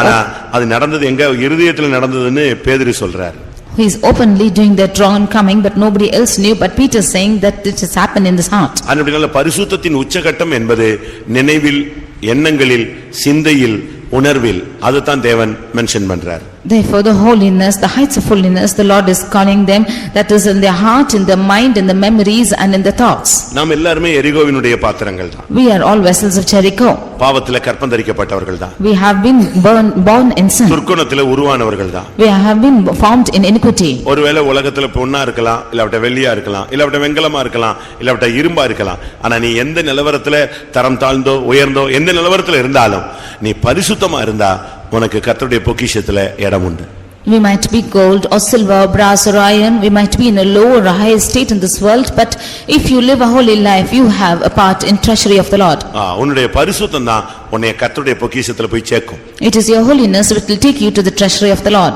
ஆனா அது நடந்தது எங்க இருதயத்துல நடந்ததுன்னு பேதுரு சொல்றார். He is openly doing that wrong and coming, but nobody else knew, but Peter is saying that it has happened in this heart. அப்படினால பரிசுத்தத்தின் உச்சகட்டம் என்பது நினைவில், எண்ணங்களில், சிந்தையில், உணர்வில், அதுதான் தேவன் மென்ஷன் பண்றார். Therefore the holiness, the heights of holiness, the Lord is calling them, that is in their heart, in their mind, in the memories and in the thoughts. நாம் எல்லாரும் எரிகோவினுடைய பாத்திரங்கள் தான். We are all vessels of Jericho. பாவத்திலே கற்பந்தரிக்கப்பட்டவர்கள் தான். We have been born in sin. துர்க்குணத்திலே உருவானவர்கள் தான். We have been formed in iniquity. ஒருவேளை உலகத்துல பொன்னா இருக்கலாம், இல்லாவிட்ட வெள்ளியா இருக்கலாம், இல்லாவிட்ட வெண்கலமா இருக்கலாம், இல்லாவிட்ட இரும்பா இருக்கலாம். ஆனா நீ எந்த நிலவரத்துல தரம் தாழ்ந்தோ உயர்ந்தோ எந்த நிலவரத்துல இருந்தாலும் நீ பரிசுத்தமா இருந்தா உனக்கு கர்த்தருடைய பொக்கிஷத்துல இடம் உண்டு. We might be gold or silver, brass or iron, we might be in a low or a high state in this world, but if you live a holy life, you have a part in treasury of the Lord. உன்னுடைய பரிசுத்தம் தான் உன்னை கர்த்தருடைய பொக்கிஷத்துல போய் சேர்க்கும். It is your holiness which will take you to the treasury of the Lord.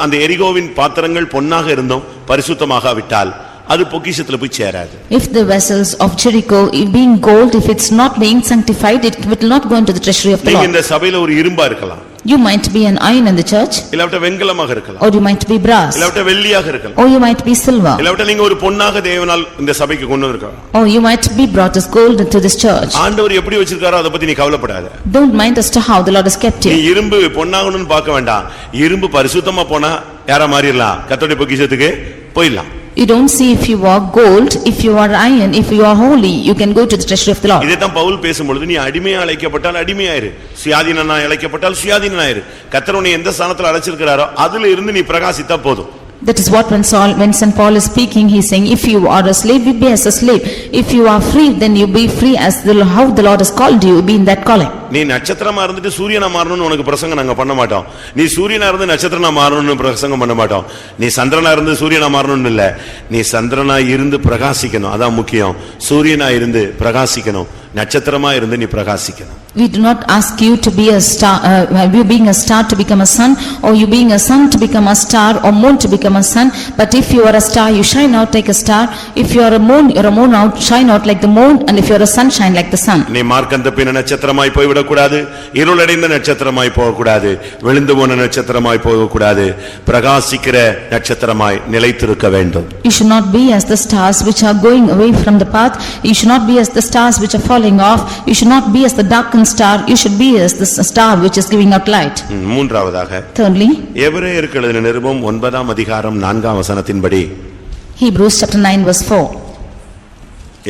அந்த எரிகோவின் பாத்திரங்கள் பொன்னாக இருந்தும் பரிசுத்தமாக விட்டால் அது பொக்கிஷத்துல போய் சேராது. If the vessels of Jericho being gold, if it's not being sanctified, it will not go into the treasury of the Lord. நீங்க இந்த சபையில ஒரு இரும்பா இருக்கலாம். You might be an iron in the church. இல்லாவிட்ட வெண்கலமாக இருக்கலாம். Or you might be brass. இல்லாவிட்ட வெள்ளியாக இருக்கலாம். Or you might be silver. இல்லாவிட்ட நீங்க ஒரு பொன்னாக தேவனால் இந்த சபைக்கு கொண்டு வந்திருக்கலாம். Or you might be brought as gold into this church. ஆண்டவர் எப்படி வச்சிருக்காரோ அத பத்தி நீ கவலைப்படாத. Don't mind as to how the Lord has kept you. நீ இரும்பு பொன்னாகணும்னு பார்க்க வேண்டாம். இரும்பு பரிசுத்தமா போனா யாரா மாறிடலாம், கர்த்தருடைய பொக்கிஷத்துக்கு போயிடலாம். You don't see if you are gold, if you are iron, if you are holy, you can go to the treasury of the Lord. இதைத்தான் பவுல் பேசும்பொழுது நீ அடிமையா அழைக்கப்பட்டால் அடிமையாயிரு, சுயாதீனனா அழைக்கப்பட்டால் சுயாதீனனாயிரு. கர்த்தர் உன்னை எந்த ஸ்தானத்துல அழைச்சிருக்கிறாரோ அதுல இருந்து நீ பிரகாசித்தா போதும். That is what when Saint Paul is speaking, he is saying, if you are a slave, you be as a slave. If you are free, then you be free as how the Lord has called you, be in that calling. நீ நட்சத்திரமா இருந்துட்டு சூரியனா மாறணும்னு உனக்கு பிரசங்கம் நாங்க பண்ண மாட்டோம். நீ சூரியனா இருந்து நட்சத்திரனா மாறணும்னு பிரசங்கம் பண்ண மாட்டோம். நீ சந்திரனா இருந்து சூரியனா மாறணும்னு இல்ல, நீ சந்திரனா இருந்து பிரகாசிக்கணும், அதான் முக்கியம். சூரியனா இருந்து பிரகாசிக்கணும். நட்சத்திரமா இருந்து நீ பிரகாசிக்கணும். We do not ask you to be a star, you being a star to become a sun, or you being a sun to become a star, or moon to become a sun. But if you are a star, you shine out like a star. If you are a moon, you are a moon out, shine out like the moon. And if you are a sun, shine like the sun. நீ மார்க்கந்த பின்ன நட்சத்திரமாய் போய்விடக்கூடாது, இருளடைந்த நட்சத்திரமாய் போகக்கூடாது, விழுந்து போன நட்சத்திரமாய் போகக்கூடாது, பிரகாசிக்கிற நட்சத்திரமாய் நிலைத்திருக்க வேண்டும். You should not be as the stars which are going away from the path. You should not be as the stars which are falling off. You should not be as the darkened star. You should be as the star which is giving out light. மூன்றாவதாக Thirdly, எபிரேயருக்கு எழுதின நிருபம் 9ஆம் அதிகாரம் 4ஆம் வசனத்தின்படி Hebrews chapter 9 verse 4.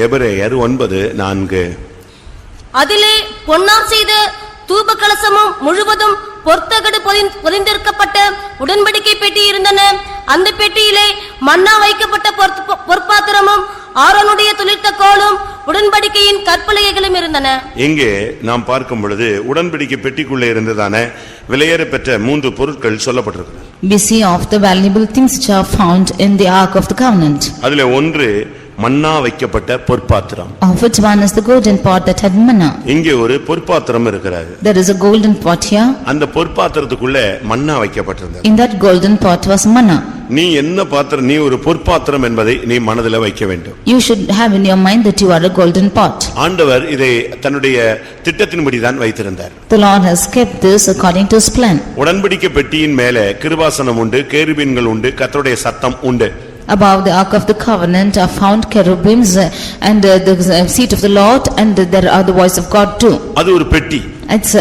எபிரேயர் 9:4. அதிலே பொன்னார் செய்த தூப கலசமும் முழுவதும் பொற்தகடு பொதிந்திருக்கப்பட்ட உடன்படிக்கை பெட்டி இருந்தன. அந்த பெட்டியிலே மன்னா வைக்கப்பட்ட பொற்பாத்திரமும் ஆரோனுடைய துளிர்த்த கோலும் உடன்படிக்கையின் கற்பலகைகளும் இருந்தன. இங்கே நாம் பார்க்கும் பொழுது உடன்படிக்கை பெட்டிக்குள்ளே இருந்ததான விலையேற பெற்ற 3 பொருட்கள் சொல்லப்பட்டிருக்கிறது. We see of the valuable things which are found in the ark of the covenant. அதிலே ஒன்று மன்னா வைக்கப்பட்ட பொற்பாத்திரம். Of which one is the golden pot that had manna. இங்கே ஒரு பொற்பாத்திரம் இருக்கிறது. There is a golden pot here. அந்த பொற்பாத்திரத்துக்குள்ள மன்னா வைக்கப்பட்டிருந்தது. In that golden pot was manna. நீ என்ன பாத்திரம், நீ ஒரு பொற்பாத்திரம் என்பதை நீ மனதில் வைக்க வேண்டும். You should have in your mind that you are a golden pot. ஆண்டவர் இதை தன்னுடைய திட்டத்தின்படி தான் வைத்திருந்தார். The Lord has kept this according to his plan. உடன்படிக்கை பெட்டியின் மேலே கிருபாசனம் உண்டு, கேருபீன்கள் உண்டு, கர்த்தருடைய சத்தம் உண்டு. Above the ark of the covenant are found cherubims and the seat of the Lord, and there are the voice of God too. அது ஒரு பெட்டி. It's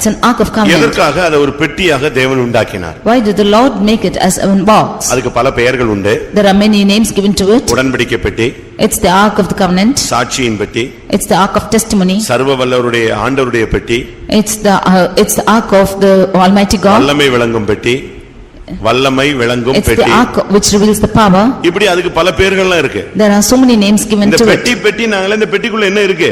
an ark of covenant. எதற்காக அதை ஒரு பெட்டியாக தேவன் உண்டாக்கினார்? Why did the Lord make it as a box? அதுக்கு பல பெயர்கள் உண்டு. There are many names given to it. உடன்படிக்கை பெட்டி, It's the ark of the covenant. சாட்சியின் பெட்டி, It's the ark of testimony. சர்வ வல்லவருடைய ஆண்டவருடைய பெட்டி, It's the ark of the Almighty God. வல்லமை விளங்கும் பெட்டி, வல்லமை விளங்கும் It's the பெட்டி. ark which reveals the power. இப்படி அதுக்கு பல பெயர்கள்லாம் இருக்கு. There are so many names given இந்த to it. பெட்டி நாங்களே இந்த பெட்டிக்குள்ள என்ன இருக்கு?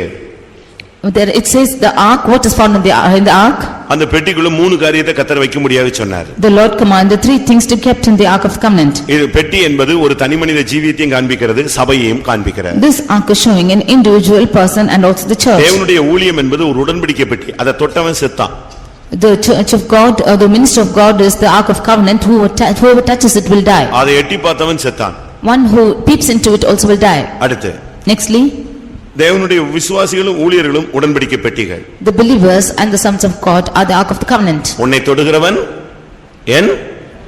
There it says the ark, what is found in the ark? அந்த பெட்டிக்குள்ள 3 காரியத்தை கர்த்தர் வைக்க முடியாது சொன்னார். The Lord commanded 3 things to kept in the ark of covenant. இது பெட்டி என்பது ஒரு தனிமனித ஜீவியத்தையும் காண்பிக்கிறது, சபையையும் காண்பிக்கிறது. This ark is showing an individual person and also the church. தேவனுடைய ஊழியம் என்பது ஒரு உடன்படிக்கை பெட்டி. அதை தொட்டவன் செத்தான். The church of God, or the minister of God is the ark of covenant. Whoever touches it will die. அதை எட்டி பார்த்தவன் செத்தான். One who peeps into it also will die. அடுத்து Nextly, தேவனுடைய விசுவாசிகளும் ஊழியர்களும் உடன்படிக்கை பெட்டிகள். the believers and the sons of God are the ark of the covenant. உன்னை தொடுகிறவன் என்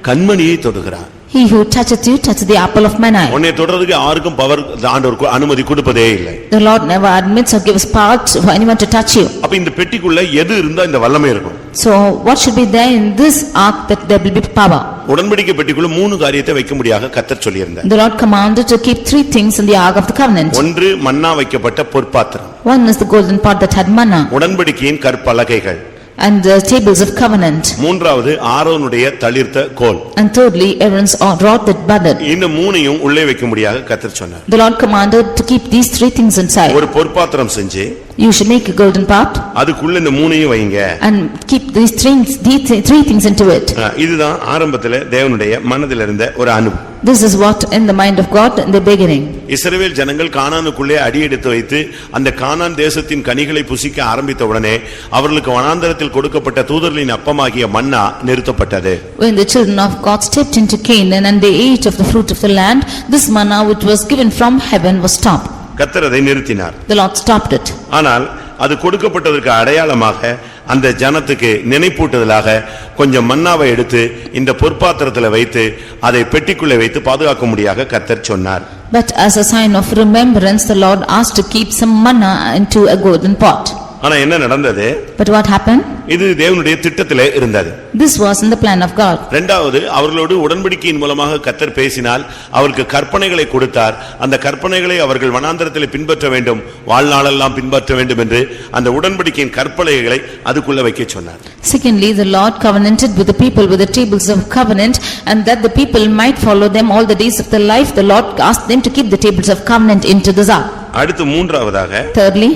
கண்மணியை தொடுகிறான். He who toucheth you toucheth the apple of mine eye. உன்னை தொடர்றதுக்கு யாருக்கும் power ஆண்டவர் அனுமதி கொடுப்பதே இல்லை. The Lord never admits or gives power for anyone to touch you. அப்ப இந்த பெட்டிக்குள்ள எது இருந்தா இந்த வல்லமை இருக்கும்? So what should be there in this ark that there will be power? உடன்படிக்கை பெட்டிக்குள்ள 3 காரியத்தை வைக்க முடியாக கர்த்தர் சொல்லியிருந்தார். The Lord commanded to keep 3 things in the ark of the covenant. ஒன்று மன்னா வைக்கப்பட்ட பொற்பாத்திரம். One is the golden pot that had manna. உடன்படிக்கையின் கற்பலகைகள். And the tables of covenant. மூன்றாவது ஆரோனுடைய தளிர்த்த கோல். And thirdly, Aaron's rod that budded. இந்த மூணையும் உள்ளே வைக்க முடியாக கர்த்தர் சொன்னார். The Lord commanded to keep these 3 things inside. ஒரு பொற்பாத்திரம் செஞ்சு You should make a golden pot அதுக்குள்ள இந்த மூணையும் வைங்க. and keep these 3 things into it. இதுதான் ஆரம்பத்திலே தேவனுடைய மனதில் இருந்த ஒரு அனுபவம். This is what in the mind of God in the beginning. இஸ்ரவேல் ஜனங்கள் கானானுக்குள்ளே அடியெடுத்து வைத்து அந்த கானான் தேசத்தின் கனிகளை புசிக்க ஆரம்பித்த உடனே அவர்களுக்கு வனாந்தரத்தில் கொடுக்கப்பட்ட தூதர்களின் அப்பமாகிய மன்னா நிறுத்தப்பட்டது. When the children of God stepped into Canaan and they ate of the fruit of the land, this manna which was given from heaven was stopped. கர்த்தர் அதை நிறுத்தினார். The Lord stopped it. ஆனால் அது கொடுக்கப்பட்டதற்கு அடையாளமாக அந்த ஜனத்துக்கு நினைப்பூட்டுதலாக கொஞ்சம் மன்னாவை எடுத்து இந்த பொற்பாத்திரத்தில் வைத்து அதை பெட்டிக்குள்ளே வைத்து பாதுகாக்க முடியாக கர்த்தர் சொன்னார். But as a sign of remembrance, the Lord asked to keep some manna into a golden pot. ஆனா என்ன நடந்தது? But what happened? இது தேவனுடைய திட்டத்திலே இருந்தது. This was in the plan of God. இரண்டாவது, அவர்களோடு உடன்படிக்கையின் மூலமாக கர்த்தர் பேசினால் அவருக்கு கற்பனைகளை கொடுத்தார். அந்த கற்பனைகளை அவர்கள் வனாந்தரத்தில் பின்பற்ற வேண்டும், வாழ்நாளெல்லாம் பின்பற்ற வேண்டும் என்று அந்த உடன்படிக்கையின் கற்பனைகளை அதுக்குள்ள வைக்க சொன்னார். Secondly, the Lord covenanted with the people with the tables of covenant, and that the people might follow them all the days of their life. The Lord asked them to keep the tables of covenant into the ark. அடுத்து மூன்றாவதாக, Thirdly,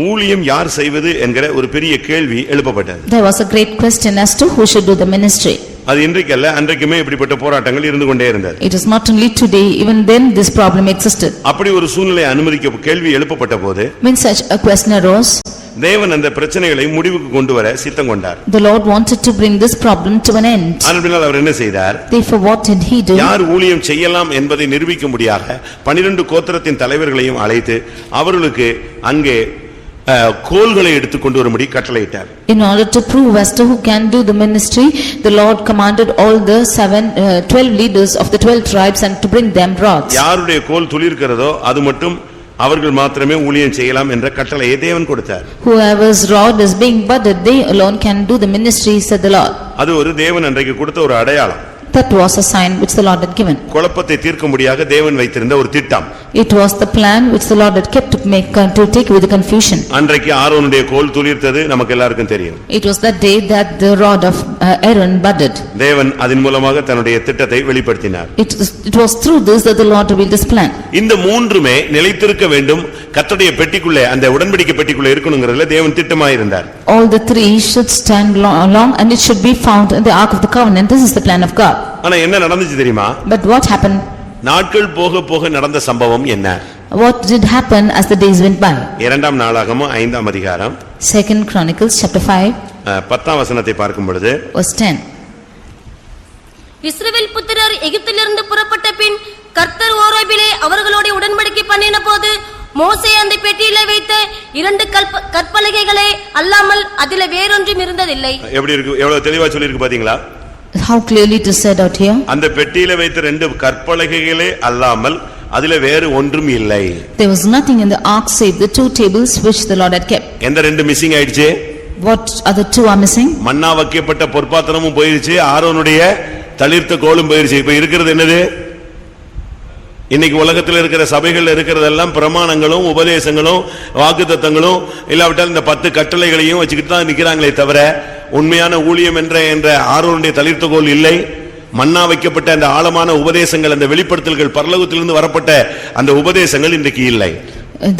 ஊழியம் யார் செய்வது என்கிற ஒரு பெரிய கேள்வி எழுப்பப்பட்டது. there was a great question as to who should do the ministry. அது இன்றைக்கல்ல, அன்றைக்குமே இப்படிப்பட்ட போராட்டங்கள் இருந்து கொண்டே இருந்தது. It is not only today, even then this problem existed. அப்படி ஒரு சூழ்நிலை அனுமதிக்க கேள்வி எழுப்பப்பட்ட போது When such a question arose, தேவன் அந்த பிரச்சனைகளை முடிவுக்கு கொண்டு வர சித்தம் கொண்டார். the Lord wanted to bring this problem to an end. அதனால் அவர் என்ன செய்தார்? Therefore what did he do? யார் ஊழியம் செய்யலாம் என்பதை நிரூபிக்கும்படியாக 12 கோத்திரத்தின் தலைவர்களையும் அழைத்து அவர்களுக்கு அங்கே கோல்களை எடுத்துக் கொண்டு வரும்படி கட்டளையிட்டார். In order to prove as to who can do the ministry, the Lord commanded all the 12 leaders of the 12 tribes and to bring them rods. யாருடைய கோல் துளிர்க்கிறதோ அது மட்டும் அவர்கள் மாத்திரமே ஊழியம் செய்யலாம் என்ற கட்டளையை தேவன் கொடுத்தார். Whoever's rod is being budded, they alone can do the ministry, said the Lord. அது ஒரு தேவன் அன்றைக்கு கொடுத்த ஒரு அடையாளம். That was a sign which the Lord had given. குழப்பத்தை தீர்க்கும்படியாக தேவன் வைத்திருந்த ஒரு திட்டம். It was the plan which the Lord had kept to take away the confusion. அன்றைக்கு ஆரோனுடைய கோல் துளிர்த்தது நமக்கு எல்லாருக்கும் தெரியும். It was that day that the rod of Aaron budded. தேவன் அதன் மூலமாக தன்னுடைய திட்டத்தை வெளிப்படுத்தினார். It was through this that the Lord revealed this plan. இந்த மூன்றுமே நிலைத்திருக்க வேண்டும், கர்த்தருடைய பெட்டிக்குள்ளே அந்த உடன்படிக்கை பெட்டிக்குள்ளே இருக்கணும்ங்கறதுல தேவன் திட்டமாய் இருந்தார். All the three should stand long and it should be found in the ark of the covenant. This is the plan of God. ஆனா என்ன நடந்துச்சு தெரியுமா? But what happened? நாட்கள் போக போக நடந்த சம்பவம் என்ன? What did happen as the days went by? இரண்டாம் நாளாகமம் 5ஆம் அதிகாரம் 2 Chronicles chapter 5 10ஆம் வசனத்தை பார்க்கும் பொழுது verse 10. இஸ்ரவேல் புத்திரர் எகிப்திலிருந்து புறப்பட்ட பின் கர்த்தர் ஓரேபிலே அவர்களோடு உடன்படிக்கை பண்ணின போது மோசே அந்த பெட்டியிலே வைத்த 2 கற்பலகைகளே அல்லாமல் அதிலே வேறொன்றும் இருந்ததில்லை. எப்படி இருக்கு? எவ்வளவு தெளிவா சொல்லி இருக்கு பாத்தீங்களா? How clearly it is said out here. அந்த பெட்டியிலே வைத்த 2 கற்பலகைகளே அல்லாமல் அதிலே வேறு ஒன்றும் இல்லை. There was nothing in the ark save the 2 tables which the Lord had kept. எந்த 2 மிஸ்ஸிங் ஆயிடுச்சு? What other 2 are missing? மன்னா வைக்கப்பட்ட பொற்பாத்திரமும் போயிருச்சு, ஆரோனுடைய தளிர்த்த கோலும் போயிருச்சு. இப்ப இருக்கிறது என்னது? இன்னைக்கு உலகத்தில் இருக்கிற சபைகள் இருக்கிறதெல்லாம் பிரமாணங்களும் உபதேசங்களும் வாக்குத்தத்தங்களும் இல்லாவிட்டால் இந்த 10 கட்டளைகளையும் வச்சுக்கிட்டு தான் நிக்கிறாங்களே தவிர உண்மையான ஊழியம் என்ற ஆரோனுடைய தளிர்த்த கோல் இல்லை. மன்னா வைக்கப்பட்ட அந்த ஆழமான உபதேசங்கள், அந்த வெளிப்படுத்தல்கள், பரலோகத்திலிருந்து வரப்பட்ட அந்த உபதேசங்கள் இன்றைக்கு இல்லை.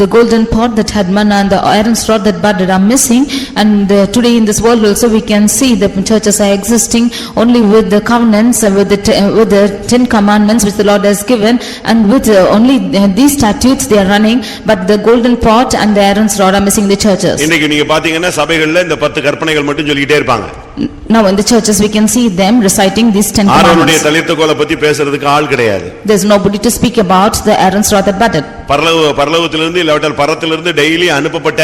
The golden pot that had manna and the iron rod that budded are missing, and today in this world also we can see the churches are existing only with the covenants, with the 10 commandments which the Lord has given, and with only these statutes they are running, but the golden pot and the iron rod are missing in the churches. இன்னைக்கு நீங்க பாத்தீங்கன்னா சபைகள்ல இந்த 10 கற்பனைகள் மட்டும் சொல்லிட்டே இருப்பாங்க. Now in the churches we can see them reciting these 10 commandments. ஆரோனுடைய தளிர்த்த கோலை பத்தி பேசுறதுக்கு ஆள் கிடையாது. There is nobody to speak about the iron rod that budded. பரலோகத்திலிருந்து இல்லாவிட்டால் பரத்திலிருந்து டெய்லி அனுப்பப்பட்ட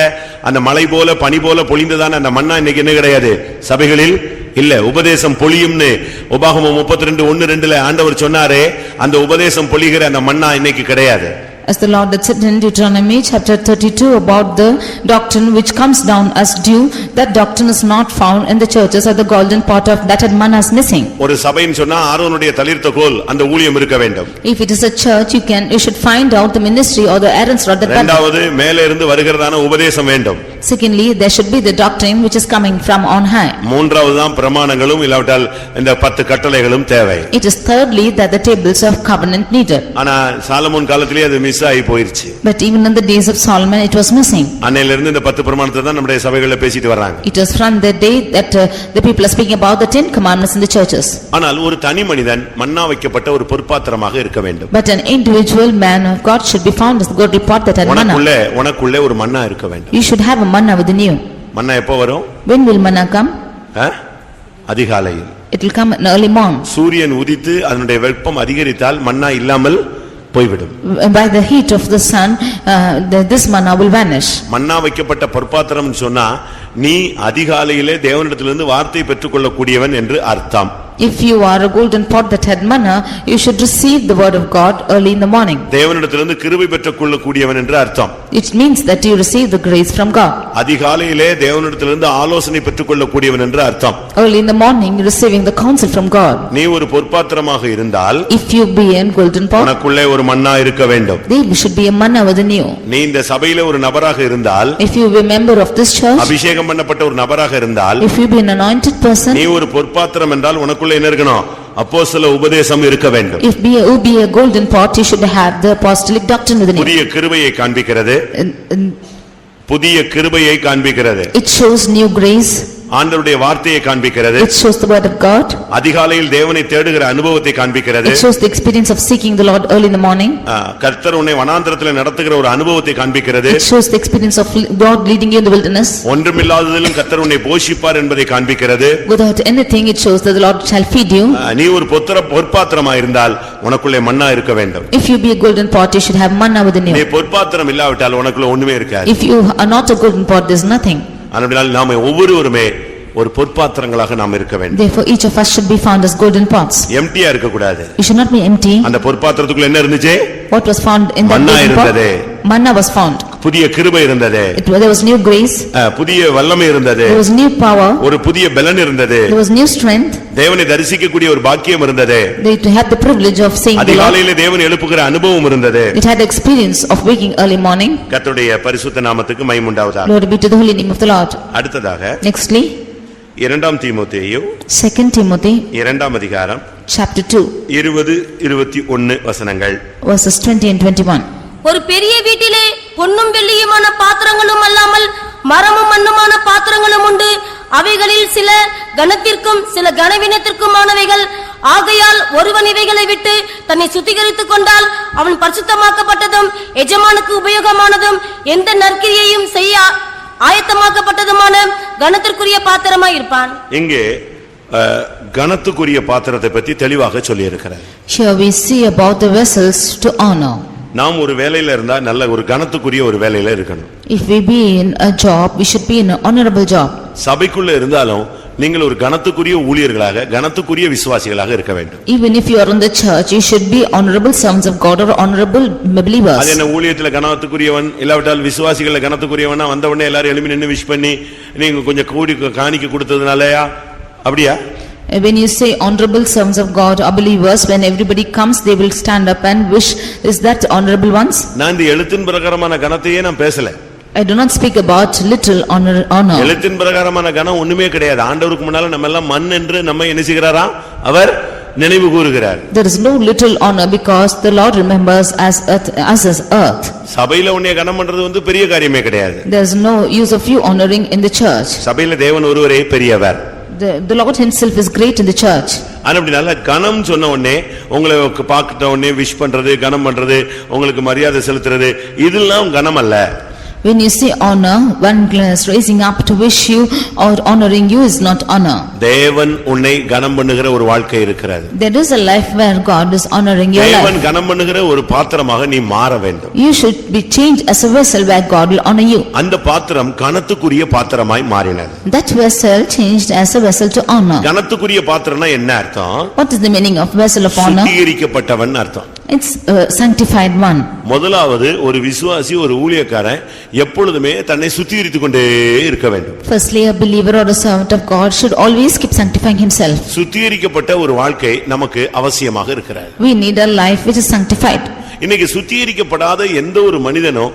அந்த மழை போல பனி போல பொழிந்ததான அந்த மன்னா இன்னைக்கு என்ன கிடையாது சபைகளில் இல்ல. உபதேசம் பொழியும்னு உபாகமம் 32:1-2 ஆண்டவர் சொன்னாரே, அந்த உபதேசம் பொழிகிற அந்த மன்னா இன்னைக்கு கிடையாது. As the Lord had said in Deuteronomy chapter 32 about the doctrine which comes down as dew, that doctrine is not found in the churches, or the golden pot of that had manna is missing. ஒரு சபைன்னு சொன்னா ஆரோனுடைய தளிர்த்த கோல் அந்த ஊழியம் இருக்க வேண்டும். If it is a church, you should find out the ministry or the Aaron's rod that budded. இரண்டாவது மேலே இருந்து வருகிறதான உபதேசம் வேண்டும். Secondly, there should be the doctrine which is coming from on high. மூன்றாவது தான் பிரமாணங்களும் இல்லாவிட்டால் இந்த 10 கட்டளைகளும் தேவை. It is thirdly that the tables of covenant needed. ஆனா சாலமோன் காலத்திலே அது மிஸ் ஆகி போயிருச்சு. But even in the days of Solomon it was missing. அன்னையில இருந்து இந்த 10 பிரமாணத்தை தான் நம்முடைய சபைகளில் பேசிட்டு வர்றாங்க. It was from the day that the people are speaking about the 10 commandments in the churches. ஆனால் ஒரு தனி மனிதன் மன்னா வைக்கப்பட்ட ஒரு பொற்பாத்திரமாக இருக்க வேண்டும். But an individual man of God should be found as the godly pot that had manna. உனக்குள்ளே ஒரு மன்னா இருக்க வேண்டும். You should have a manna within you. மன்னா எப்போ வரும்? When will manna come? அதிகாலையில். It will come in early morning. சூரியன் உதித்து அதனுடைய வெப்பம் அதிகரித்தால் மன்னா இல்லாமல் போய்விடும். By the heat of the sun, this manna will vanish. மன்னா வைக்கப்பட்ட பொற்பாத்திரம் சொன்னா நீ அதிகாலையிலே தேவனிடத்திலிருந்து வார்த்தை பெற்றுக்கொள்ளக்கூடியவன் என்று அர்த்தம். If you are a golden pot that had manna, you should receive the word of God early in the morning. தேவனிடத்திலிருந்து கிருபை பெற்றுக்கொள்ளக்கூடியவன் என்று அர்த்தம். It means that you receive the grace from God. அதிகாலையிலே தேவனிடத்திலிருந்து ஆலோசனை பெற்றுக்கொள்ளக்கூடியவன் என்று அர்த்தம். Early in the morning receiving the counsel from God. நீ ஒரு பொற்பாத்திரமாக இருந்தால், if you be a golden pot, உனக்குள்ளே ஒரு மன்னா இருக்க வேண்டும். there should be a manna within you. நீ இந்த சபையிலே ஒரு நபராக இருந்தால், if you be a member of this church, அபிஷேகம் பண்ணப்பட்ட ஒரு நபராக இருந்தால், if you be an anointed person, நீ ஒரு பொற்பாத்திரம் என்றால் உனக்குள்ளே என்ன இருக்கணும்? அப்போஸ்தல உபதேசம் இருக்க வேண்டும். if be a golden pot, you should have the apostolic doctrine within you. புதிய கிருபையை காண்பிக்கிறது. புதிய கிருபையை காண்பிக்கிறது. It shows new grace. ஆண்டவருடைய வார்த்தையை காண்பிக்கிறது. It shows the word of God. அதிகாலையில் தேவனை தேடுகிற அனுபவத்தை காண்பிக்கிறது. It shows the experience of seeking the Lord early in the morning. கர்த்தர் உன்னை வனாந்திரத்திலே நடத்துகிற ஒரு அனுபவத்தை காண்பிக்கிறது. It shows the experience of God leading you in the wilderness. ஒன்றுமில்லாததிலும் கர்த்தர் உன்னை போஷிப்பார் என்பதை காண்பிக்கிறது. Without anything, it shows that the Lord shall feed you. நீ ஒரு பொற்பாத்திரமாய் இருந்தால் உனக்குள்ளே மன்னா இருக்க வேண்டும். If you be a golden pot, you should have manna within you. நீ பொற்பாத்திரம் இல்லாவிட்டால் உனக்குள்ள ஒண்ணுமே இருக்காது. If you are not a golden pot, there is nothing. அதனால் நாம ஒவ்வொருவருமே ஒரு பொற்பாத்திரங்களாக நாம் இருக்க வேண்டும். Therefore each of us should be found as golden pots. எம்டியா இருக்க கூடாது. You should not be empty. அந்த பொற்பாத்திரத்துக்குள்ள என்ன இருந்துச்சு? What was found in that golden pot? Manna was found. புதிய கிருபை இருந்தது. There was new grace. புதிய வல்லமை இருந்தது. There was new power. ஒரு புதிய பலன் இருந்தது. There was new strength. தேவனை தரிசிக்கக்கூடிய ஒரு பாக்கியம் இருந்தது. They had the privilege of seeing the Lord. அதிகாலையிலே தேவனை எழுப்புகிற அனுபவம் இருந்தது. It had the experience of waking early morning. கர்த்தருடைய பரிசுத்த நாமத்துக்கு மகிமை உண்டாவதாக. Glory be to the holy name of the Lord. அடுத்ததாக Nextly, 2 தீமோத்தேயு 2 Timothy 2 அதிகாரம் chapter 2 20-21 வசனங்கள். verses 20 and 21. ஒரு பெரிய வீட்டிலே பொன்னும் வெள்ளியுமான பாத்திரங்களும் அல்லாமல் மரமும் மண்ணுமான பாத்திரங்களும் உண்டு. அவைகளில் சில கனத்திற்கும் சில கனவீனத்திற்குமானவைகள். ஆகையால் ஒருவன் இவைகளை விட்டு தன்னை சுத்திகரித்துக் கொண்டால் அவன் பரிசுத்தமாக்கப்பட்டதும் எஜமானுக்கு உபயோகமானதும் எந்த நற்கிரியையும் செய்ய ஆயத்தமாக்கப்பட்டதுமான கனத்திற்குரிய பாத்திரமாய் இருப்பான். இங்கே கனத்துக்குரிய பாத்திரத்தை பற்றி தெளிவாக சொல்லி இருக்கிறார். Here we see about the vessels to honor. நாம் ஒரு வேலையில இருந்தா நல்ல ஒரு கனத்துக்குரிய ஒரு வேலையில இருக்கணும். If we be in a job, we should be in an honorable job. சபைக்குள்ள இருந்தாலும் நீங்கள் ஒரு கனத்துக்குரிய ஊழியர்களாக கனத்துக்குரிய விசுவாசிகளாக இருக்க வேண்டும். Even if you are in the church, you should be honorable sons of God or honorable believers. அது என்ன ஊழியத்துல கனத்துக்குரியவன் இல்லாவிட்டால் விசுவாசிகள கனத்துக்குரியவனா வந்த உடனே எல்லாரும் எழும்பி நின்னு விஷ் பண்ணி நீங்க கொஞ்சம் கூடி காணிக்கை கொடுத்ததுனாலயா அப்படியா? When you say honorable sons of God or believers, when everybody comes, they will stand up and wish. Is that honorable ones? நான் இந்த எழுத்தின் பிரகாரமான கனத்தையே நான் பேசல. I do not speak about little honor. எழுத்தின் பிரகாரமான கனம் ஒண்ணுமே கிடையாது. ஆண்டவருக்கு முன்னால நம்ம எல்லாம் மண் என்று நம்ம என்ன செய்கிறாரா? அவர் நினைவு கூறுகிறார். There is no little honor because the Lord remembers as earth. சபையில உன்னை கனம் பண்றது பெரிய காரியமே கிடையாது. There is no use of you honoring in the church. சபையில தேவன் ஒருவரே பெரியவர். The Lord himself is great in the church. அப்படினால கனம் சொன்ன உடனே உங்களை பார்த்த உடனே விஷ் பண்றது கனம் பண்றது உங்களுக்கு மரியாதை செலுத்துறது இதெல்லாம் கனம் அல்ல. When you say honor, one glass raising up to wish you or honoring you is not honor. தேவன் உன்னை கனம் பண்ணுகிற ஒரு வாழ்க்கை இருக்கிறது. There is a life where God is honoring your life. தேவன் கனம் பண்ணுகிற ஒரு பாத்திரமாக நீ மாற வேண்டும். You should be changed as a vessel where God will honor you. அந்த பாத்திரம் கனத்துக்குரிய பாத்திரமாய் மாறினது. That vessel changed as a vessel to honor. கனத்துக்குரிய பாத்திரம்னா என்ன அர்த்தம்? What is the meaning of vessel of honor? சுத்திகரிக்கப்பட்டவன் அர்த்தம். It's a sanctified one. முதலாவது ஒரு விசுவாசி ஒரு ஊழியக்காரன் எப்பொழுதுமே தன்னை சுத்திகரித்துக் கொண்டே இருக்க வேண்டும். Firstly, a believer or a servant of God should always keep sanctifying himself. சுத்திகரிக்கப்பட்ட ஒரு வாழ்க்கை நமக்கு அவசியமாக இருக்கிறது. We need a life which is sanctified. இன்னைக்கு சுத்திகரிக்கப்படாத எந்த ஒரு மனிதனோ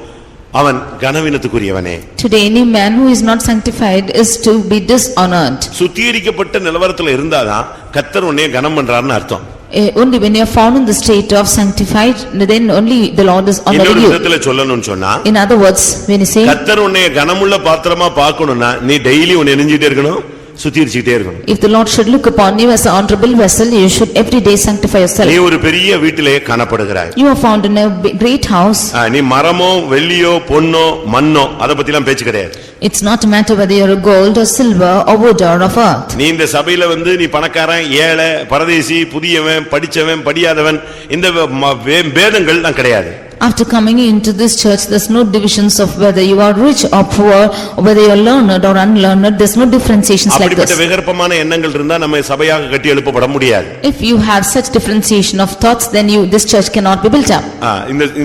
அவன் கனவீனத்துக்குரியவனே. Today any man who is not sanctified is to be dishonored. சுத்திகரிக்கப்பட்ட நிலவரத்துல இருந்தாதான் கர்த்தர் உன்னை கனம் பண்றாருன்னு அர்த்தம். Only when you are found in the state of sanctified, then only the Lord is honoring இன்னொரு you. விதத்துல சொல்லணும்னு சொன்னா In other words, when you say கர்த்தர் உன்னை கனமுள்ள பாத்திரமா பார்க்கணும்னா நீ டெய்லி உன்னை நெஞ்சிட்டே இருக்கணும் சுத்திகரிச்சிட்டே இருக்கணும். if the Lord should look upon you as an honorable vessel, you should every day sanctify yourself. நீ ஒரு பெரிய வீட்டிலே காணப்படுகிறாய். You are found in a great house. நீ மரமோ வெள்ளியோ பொன்னோ மண்ணோ அத பத்திலாம் பேச்சு கிடையாது. It's not a matter whether you are gold or silver or wood or of earth. நீ இந்த சபையில நீ பணக்காரன் ஏழை பரதேசி புதியவன் படிச்சவன் படியாதவன் இந்த பேதங்கள் தான் கிடையாது. After coming into this church, there's no divisions of whether you are rich or poor, or whether you are learned or unlearned. There's no differentiations like this. அப்படிப்பட்ட விகற்பமான எண்ணங்கள் இருந்தா நம்ம சபையாக கட்டி எழுப்பப்பட முடியாது. If you have such differentiation of thoughts, then this church cannot be built up.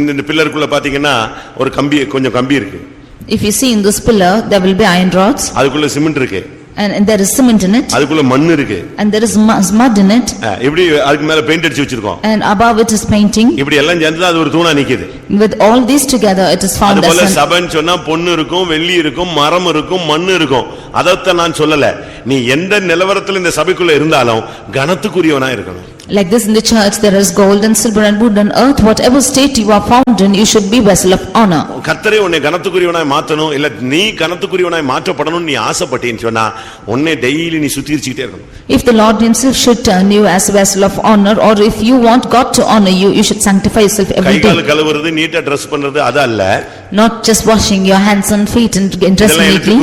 இந்த பில்லருக்குள்ள பாத்தீங்கன்னா ஒரு கொஞ்சம் கம்பி இருக்கு. If you see in this pillar, there will be iron rods. அதுக்குள்ள சிமெண்ட் இருக்கு. And there is cement in it. அதுக்குள்ள மண் இருக்கு. And there is mud in it. இப்படி அதுக்கு மேல பெயிண்ட் அடிச்சு வச்சிருக்கோம். And above it is painting. இப்படி எல்லாம் சேர்ந்து அது ஒரு தூணா நிக்குது. With all these together, it is found as அதுபோல சபைன்னு சொன்னா பொன்னு இருக்கும் வெள்ளி இருக்கும் மரம் இருக்கும் மண் இருக்கும். அதத்தான் நான் சொல்லல. நீ எந்த நிலவரத்துல இந்த சபைக்குள்ள இருந்தாலும் கனத்துக்குரியவனா இருக்கணும். Like this in the church, there is gold and silver and wood and earth, whatever state you are found in, you should be vessel of honor. கர்த்தரே உன்னை கனத்துக்குரியவனாய் மாத்தணும் இல்ல நீ கனத்துக்குரியவனாய் மாற்றப்படணும் நீ ஆசைப்பட்டேன்னு சொன்னா உன்னை டெய்லி நீ சுத்திரிச்சுக்கிட்டே இருக்கணும். If the Lord himself should turn you as a vessel of honor, or if you want God to honor you, you should sanctify yourself every day. கைகால் கழுவுறது நீட்டா Dress பண்றது அது அல்ல. Not just washing your hands and feet and dressing neatly.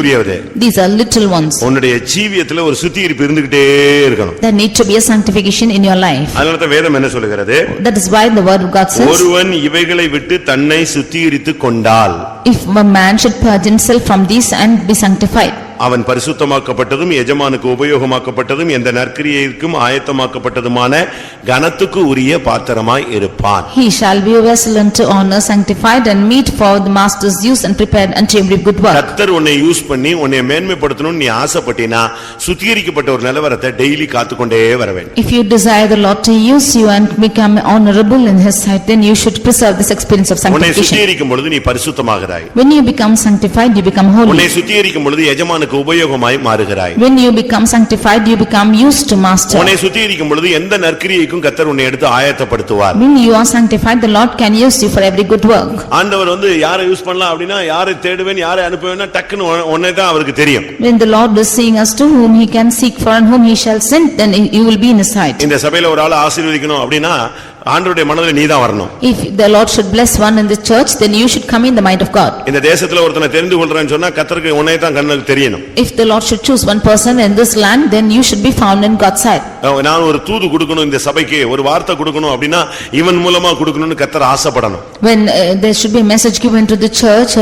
These are little ones. உன்னுடைய ஜீவியத்துல ஒரு சுத்திகரிப்பு இருந்துகிட்டே இருக்கணும். There need to be a sanctification in your life. அதனால தான் வேதம் என்ன சொல்லுகிறது? That is why the word of God says, ஒருவன் இவைகளை விட்டு தன்னை சுத்திகரித்துக் கொண்டால், if a man should purge himself from these and be sanctified, அவன் பரிசுத்தமாக்கப்பட்டதும் எஜமானுக்கு உபயோகமாக்கப்பட்டதும் எந்த நற்கிரியைக்கும் ஆயத்தமாக்கப்பட்டதுமான கனத்துக்கு உரிய பாத்திரமாய் இருப்பான். he shall be a vessel unto honor, sanctified and meet for the master's use and prepared unto every good work. கர்த்தர் உன்னை use பண்ணி உன்னை மேன்மைப்படுத்தணும் நீ ஆசைப்பட்டினா சுத்திகரிக்கப்பட்ட ஒரு நிலவரத்தை டெய்லி காத்துக்கொண்டே வர வேண்டும். If you desire the Lord to use you and become honorable in his sight, then you should preserve this experience of உன்னை sanctification. சுத்திகரிக்கும் பொழுது நீ பரிசுத்தமாகிறாய். When you become sanctified, you become holy. உன்னை சுத்திகரிக்கும் பொழுது எஜமானுக்கு உபயோகமாய் மாறுகிறாய். When you become sanctified, you become used to master. உன்னை சுத்திகரிக்கும் பொழுது எந்த நற்கிரியைக்கும் கர்த்தர் உன்னை எடுத்து ஆயத்தப்படுத்துவார். When you are sanctified, the Lord can use you for every good work. ஆண்டவர் யாரை யூஸ் பண்ணலாம் அப்படினா யாரை தேடுவேன் யாரை அனுப்புவேன்னா டக்குன்னு உன்னை தான் அவருக்கு தெரியும். When the Lord is seeing us to whom he can seek for and whom he shall send, then you will be in his sight. இந்த சபையில ஒரு ஆளை ஆசீர்வதிக்கணும் அப்படினா ஆண்டவருடைய மனதிலே நீதான் வரணும். If the Lord should bless one in the church, then you should come in the mind of God. இந்த தேசத்துல ஒருத்தனை தெரிந்து கொள்றேன்னு சொன்னா கர்த்தருக்கு உன்னை தான் கண்ணுக்கு தெரியணும். If the Lord should choose one person in this land, then you should be found in God's sight. நான் ஒரு தூது கொடுக்கணும் இந்த சபைக்கு ஒரு வார்த்தை கொடுக்கணும் அப்படினா இவன் மூலமா கொடுக்கணும்னு கர்த்தர் ஆசைப்படணும். When there should be a message given to the church,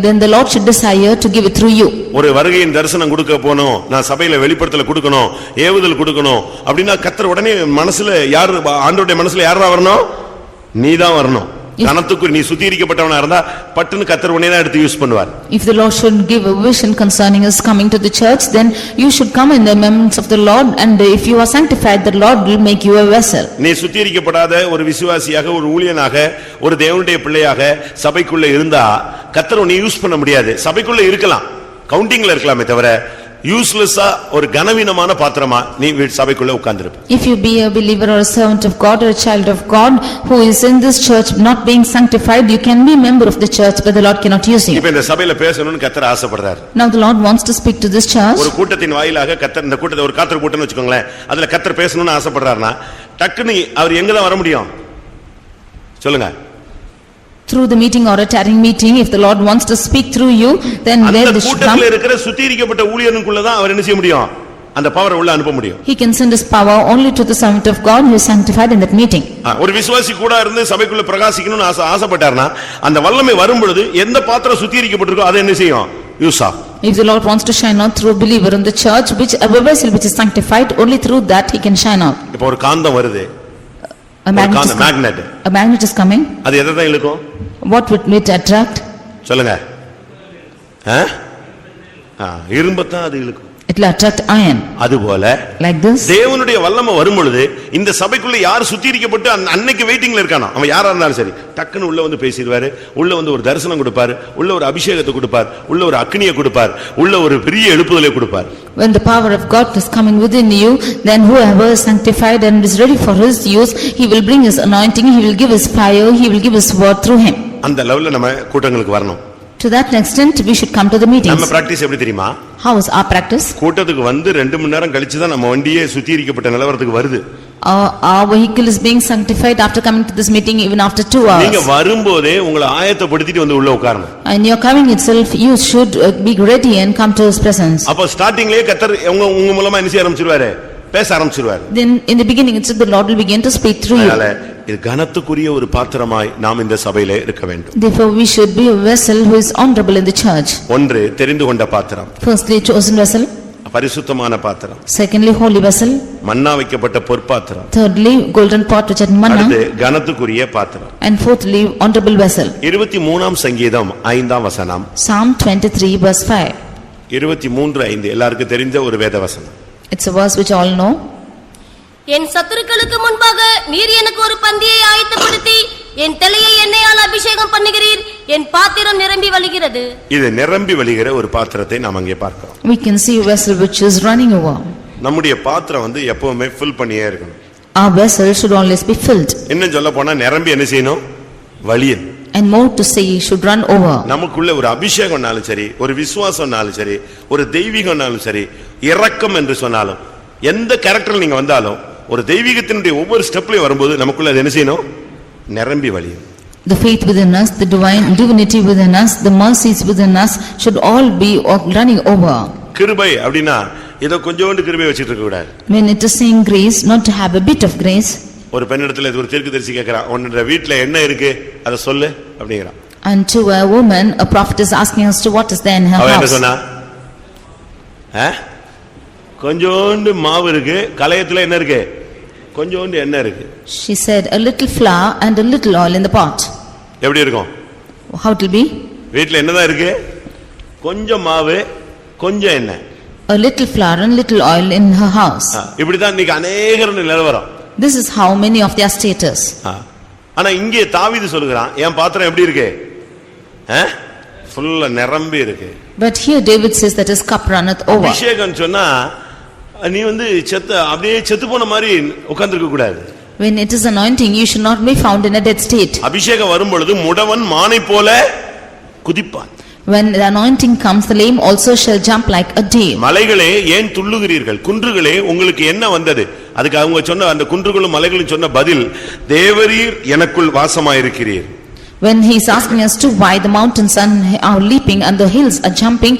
then the Lord should desire to give it through you. ஒரு வருகையின் தரிசனம் கொடுக்க போணும் நான் சபையில வெளிப்படுத்தல கொடுக்கணும் ஏவுதல் கொடுக்கணும் அப்படினா கர்த்தர் உடனே மனசுல யார் ஆண்டவருடைய மனசுல யாரா வரணும் நீதான் வரணும். கனத்துக்கு நீ சுத்திகரிக்கப்பட்டவனா இருந்தா பட்டுன்னு கர்த்தர் உன்னை தான் எடுத்து யூஸ் பண்ணுவார். If the Lord should give a vision concerning us coming to the church, then you should come in the remembrance of the Lord, and if you are sanctified, the Lord will make you a vessel. நீ சுத்திகரிக்கப்படாத ஒரு விசுவாசியாக ஒரு ஊழியனாக ஒரு தேவனுடைய பிள்ளையாக சபைக்குள்ள இருந்தா கர்த்தர் உன்னை யூஸ் பண்ண முடியாது. சபைக்குள்ள இருக்கலாம் கவுண்டிங்ல இருக்கலாமே தவிர யூஸ்லெஸ்ஸா ஒரு கனவீனமான பாத்திரமா நீ சபைக்குள்ள உட்கார்ந்திருப்ப. If you be a believer or a servant of God or a child of God who is in this church not being sanctified, you can be a member of the church, but the Lord cannot use you. இப்ப இந்த சபையில பேசணும்னு கர்த்தர் ஆசைப்படுறார். Now the Lord wants to speak to this church. ஒரு கூட்டத்தின் வாயிலாக கர்த்தர் இந்த கூட்டத்தை ஒரு காத்திர கூட்டம்னு வெச்சுக்கோங்களேன். அதுல கர்த்தர் பேசணும்னு ஆசைப்படுறாருன்னா டக்குன்னு அவர் எங்க தான் வர முடியும் சொல்லுங்க. Through the meeting or a tarrying meeting, if the Lord wants to speak through you, then where this should come? கூட்டத்துல இருக்கிற சுத்திகரிக்கப்பட்ட ஊழியனுக்குள்ள தான் அவர் என்ன செய்ய முடியும் அந்த பவரை உள்ள அனுப்ப முடியும். He can send his power only to the servant of God who is sanctified in that meeting. ஒரு விசுவாசி கூட இருந்து சபைக்குள்ள பிரகாசிக்கணும்னு ஆசைப்பட்டார்னா அந்த வல்லமை வரும் பொழுது எந்த பாத்திரம் சுத்திகரிக்கப்பட்டிருக்கோ அதை என்ன செய்யும் யூஸ் ஆகும். If the Lord wants to shine out through a believer in the church, which a vessel which is sanctified, only through that he can shine out. இப்போ ஒரு காந்தம் வருது. A magnet is coming. அது எதை தான் இழுக்கும்? What would it attract? சொல்லுங்க. இரும்பத்தான் அது இழுக்கும். It will attract iron. அதுபோல like this தேவனுடைய வல்லமை வரும் பொழுது இந்த சபைக்குள்ள யார் சுத்திகரிக்கப்பட்டு அன்னைக்கு வெயிட்டிங்ல இருக்கானோ அவன் யாரா இருந்தாலும் சரி டக்குன்னு உள்ள வந்து பேசிடுவாரு. உள்ள வந்து ஒரு தரிசனம் கொடுப்பாரு. உள்ள ஒரு அபிஷேகத்தை கொடுப்பார். உள்ள ஒரு அக்னியை கொடுப்பார். உள்ள ஒரு பெரிய எழுப்புதலை கொடுப்பார். When the power of God is coming within you, then whoever is sanctified and is ready for his use, he will bring his anointing, he will give his fire, he will give his word through him. அந்த லெவல்ல நம்ம கூட்டங்களுக்கு வரணும். To that extent we should come to the meetings. நம்ம practice எப்படி தெரியுமா? How is our practice? கூட்டத்துக்கு வந்து 2 மணி நேரம் கழிச்சு தான் நம்ம வண்டியே சுத்திகரிக்கப்பட்ட நிலவரத்துக்கு வருது. Our vehicle is being sanctified after coming to this meeting even after 2 hours. நீங்க வரும்போதே உங்களை ஆயத்தப்படுத்திட்டு வந்து உள்ள உட்காரணும். And your coming itself you should be ready and come to his presence. அப்ப ஸ்டார்டிங்லயே கர்த்தர் உங்க மூலமா என்ன செய்ய ஆரம்பிச்சிருவாரு பேச ஆரம்பிச்சிருவாரு. Then in the beginning itself the Lord will begin to speak through you. இது கனத்துக்குரிய ஒரு பாத்திரமாய் நாம் இந்த சபையிலே இருக்க வேண்டும். Therefore we should be a vessel who is honorable in the church. ஒன்று தெரிந்து கொண்ட பாத்திரம். Firstly chosen vessel. பரிசுத்தமான பாத்திரம். Secondly holy vessel. மன்னா வைக்கப்பட்ட பொற்பாத்திரம். Thirdly golden pot which had manna. அடுத்து கனத்துக்குரிய பாத்திரம். And fourthly honorable vessel. 23ஆம் சங்கீதம் 5ஆம் வசனம். Psalm 23 verse 5. 23:5 எல்லாருக்கும் தெரிஞ்ச ஒரு வேத வசனம். It's a verse which all know. என் சத்துருக்களுக்கு முன்பாக நீர் எனக்கு ஒரு பந்தியை ஆயத்தப்படுத்தி என் தலையை எண்ணெயால் அபிஷேகம் பண்ணுகிறீர். என் பாத்திரம் நிரம்பி வழிகிறது. இது நிரம்பி வழிகிற ஒரு பாத்திரத்தை நாம் அங்கே பார்க்கிறோம். We can see a vessel which is running over. நம்முடைய பாத்திரம் எப்பவுமே ஃபில் பண்ணியே இருக்கணும். Our vessel should always be filled. இன்னும் சொல்ல போனா நிரம்பி என்ன செய்யணும்? வழியணும். And more to say, should run over. நமக்குள்ள ஒரு அபிஷேகம்னாலும் சரி, ஒரு விசுவாசம்னாலும் சரி, ஒரு தெய்வீகம்னாலும் சரி, இரக்கம் என்று சொன்னாலும், எந்த கேரக்டர்ல நீங்க வந்தாலும் ஒரு தெய்வீகத்தினுடைய ஒவ்வொரு ஸ்டெப்லயும் வரும்போது நமக்குள்ள அது என்ன செய்யணும்? நிரம்பி வழியணும். The faith within us, the divinity within us, the mercies within us should all be running over. கிருபை அப்படினா ஏதோ கொஞ்சோண்டு கிருபை வச்சிட்டு இருக்க கூடாது. When it is saying grace, not to have a bit of grace. ஒரு பெண்ணிடத்துல ஒரு தீர்க்கதரிசி கேக்குறான், உன்னோட வீட்ல என்ன இருக்கு அத சொல்லு அப்படிங்கறான். And to a woman, a prophet is asking us to what is there in her அவ என்ன house. சொன்னா? கொஞ்சோண்டு மாவு இருக்கு, கலயத்துல என்ன இருக்கு? கொஞ்சோண்டு எண்ணெய் இருக்கு. She said a little flour and a little oil in the pot. எப்படி இருக்கும்? How it will be? வீட்ல என்னதான் இருக்கு? கொஞ்சம் மாவு, கொஞ்சம் எண்ணெய். A little flour and little oil in her house. இப்படி தான் இன்னைக்கு अनेகர் நிலவரம். This is how many of their status. ஆனா இங்கே தாவீது சொல்றான், என் பாத்திரம் எப்படி இருக்கு? ஃபுல்லா நிரம்பி இருக்கு. But here David says that his cup runneth over. அபிஷேகம் சொன்னா நீ அப்படியே செத்து போன மாதிரி உட்கார்ந்திருக்க கூடாது. When it is anointing, you should not be found in a dead state. அபிஷேகம் வரும் பொழுது முடவன் மானை போல குதிப்பான். When the anointing comes, the lame also shall jump like a deer. மலைகளே ஏன் துள்ளுகிறீர்கள்? குன்றுகளே உங்களுக்கு என்ன வந்தது? அதுக்கு அவங்க சொன்ன அந்த குன்றுகளும் மலைகளும் சொன்ன பதில், தேவரீர் எனக்குள் வாசமாயிருக்கிறீர். When he is asking us to why the mountains are leaping and the hills are jumping,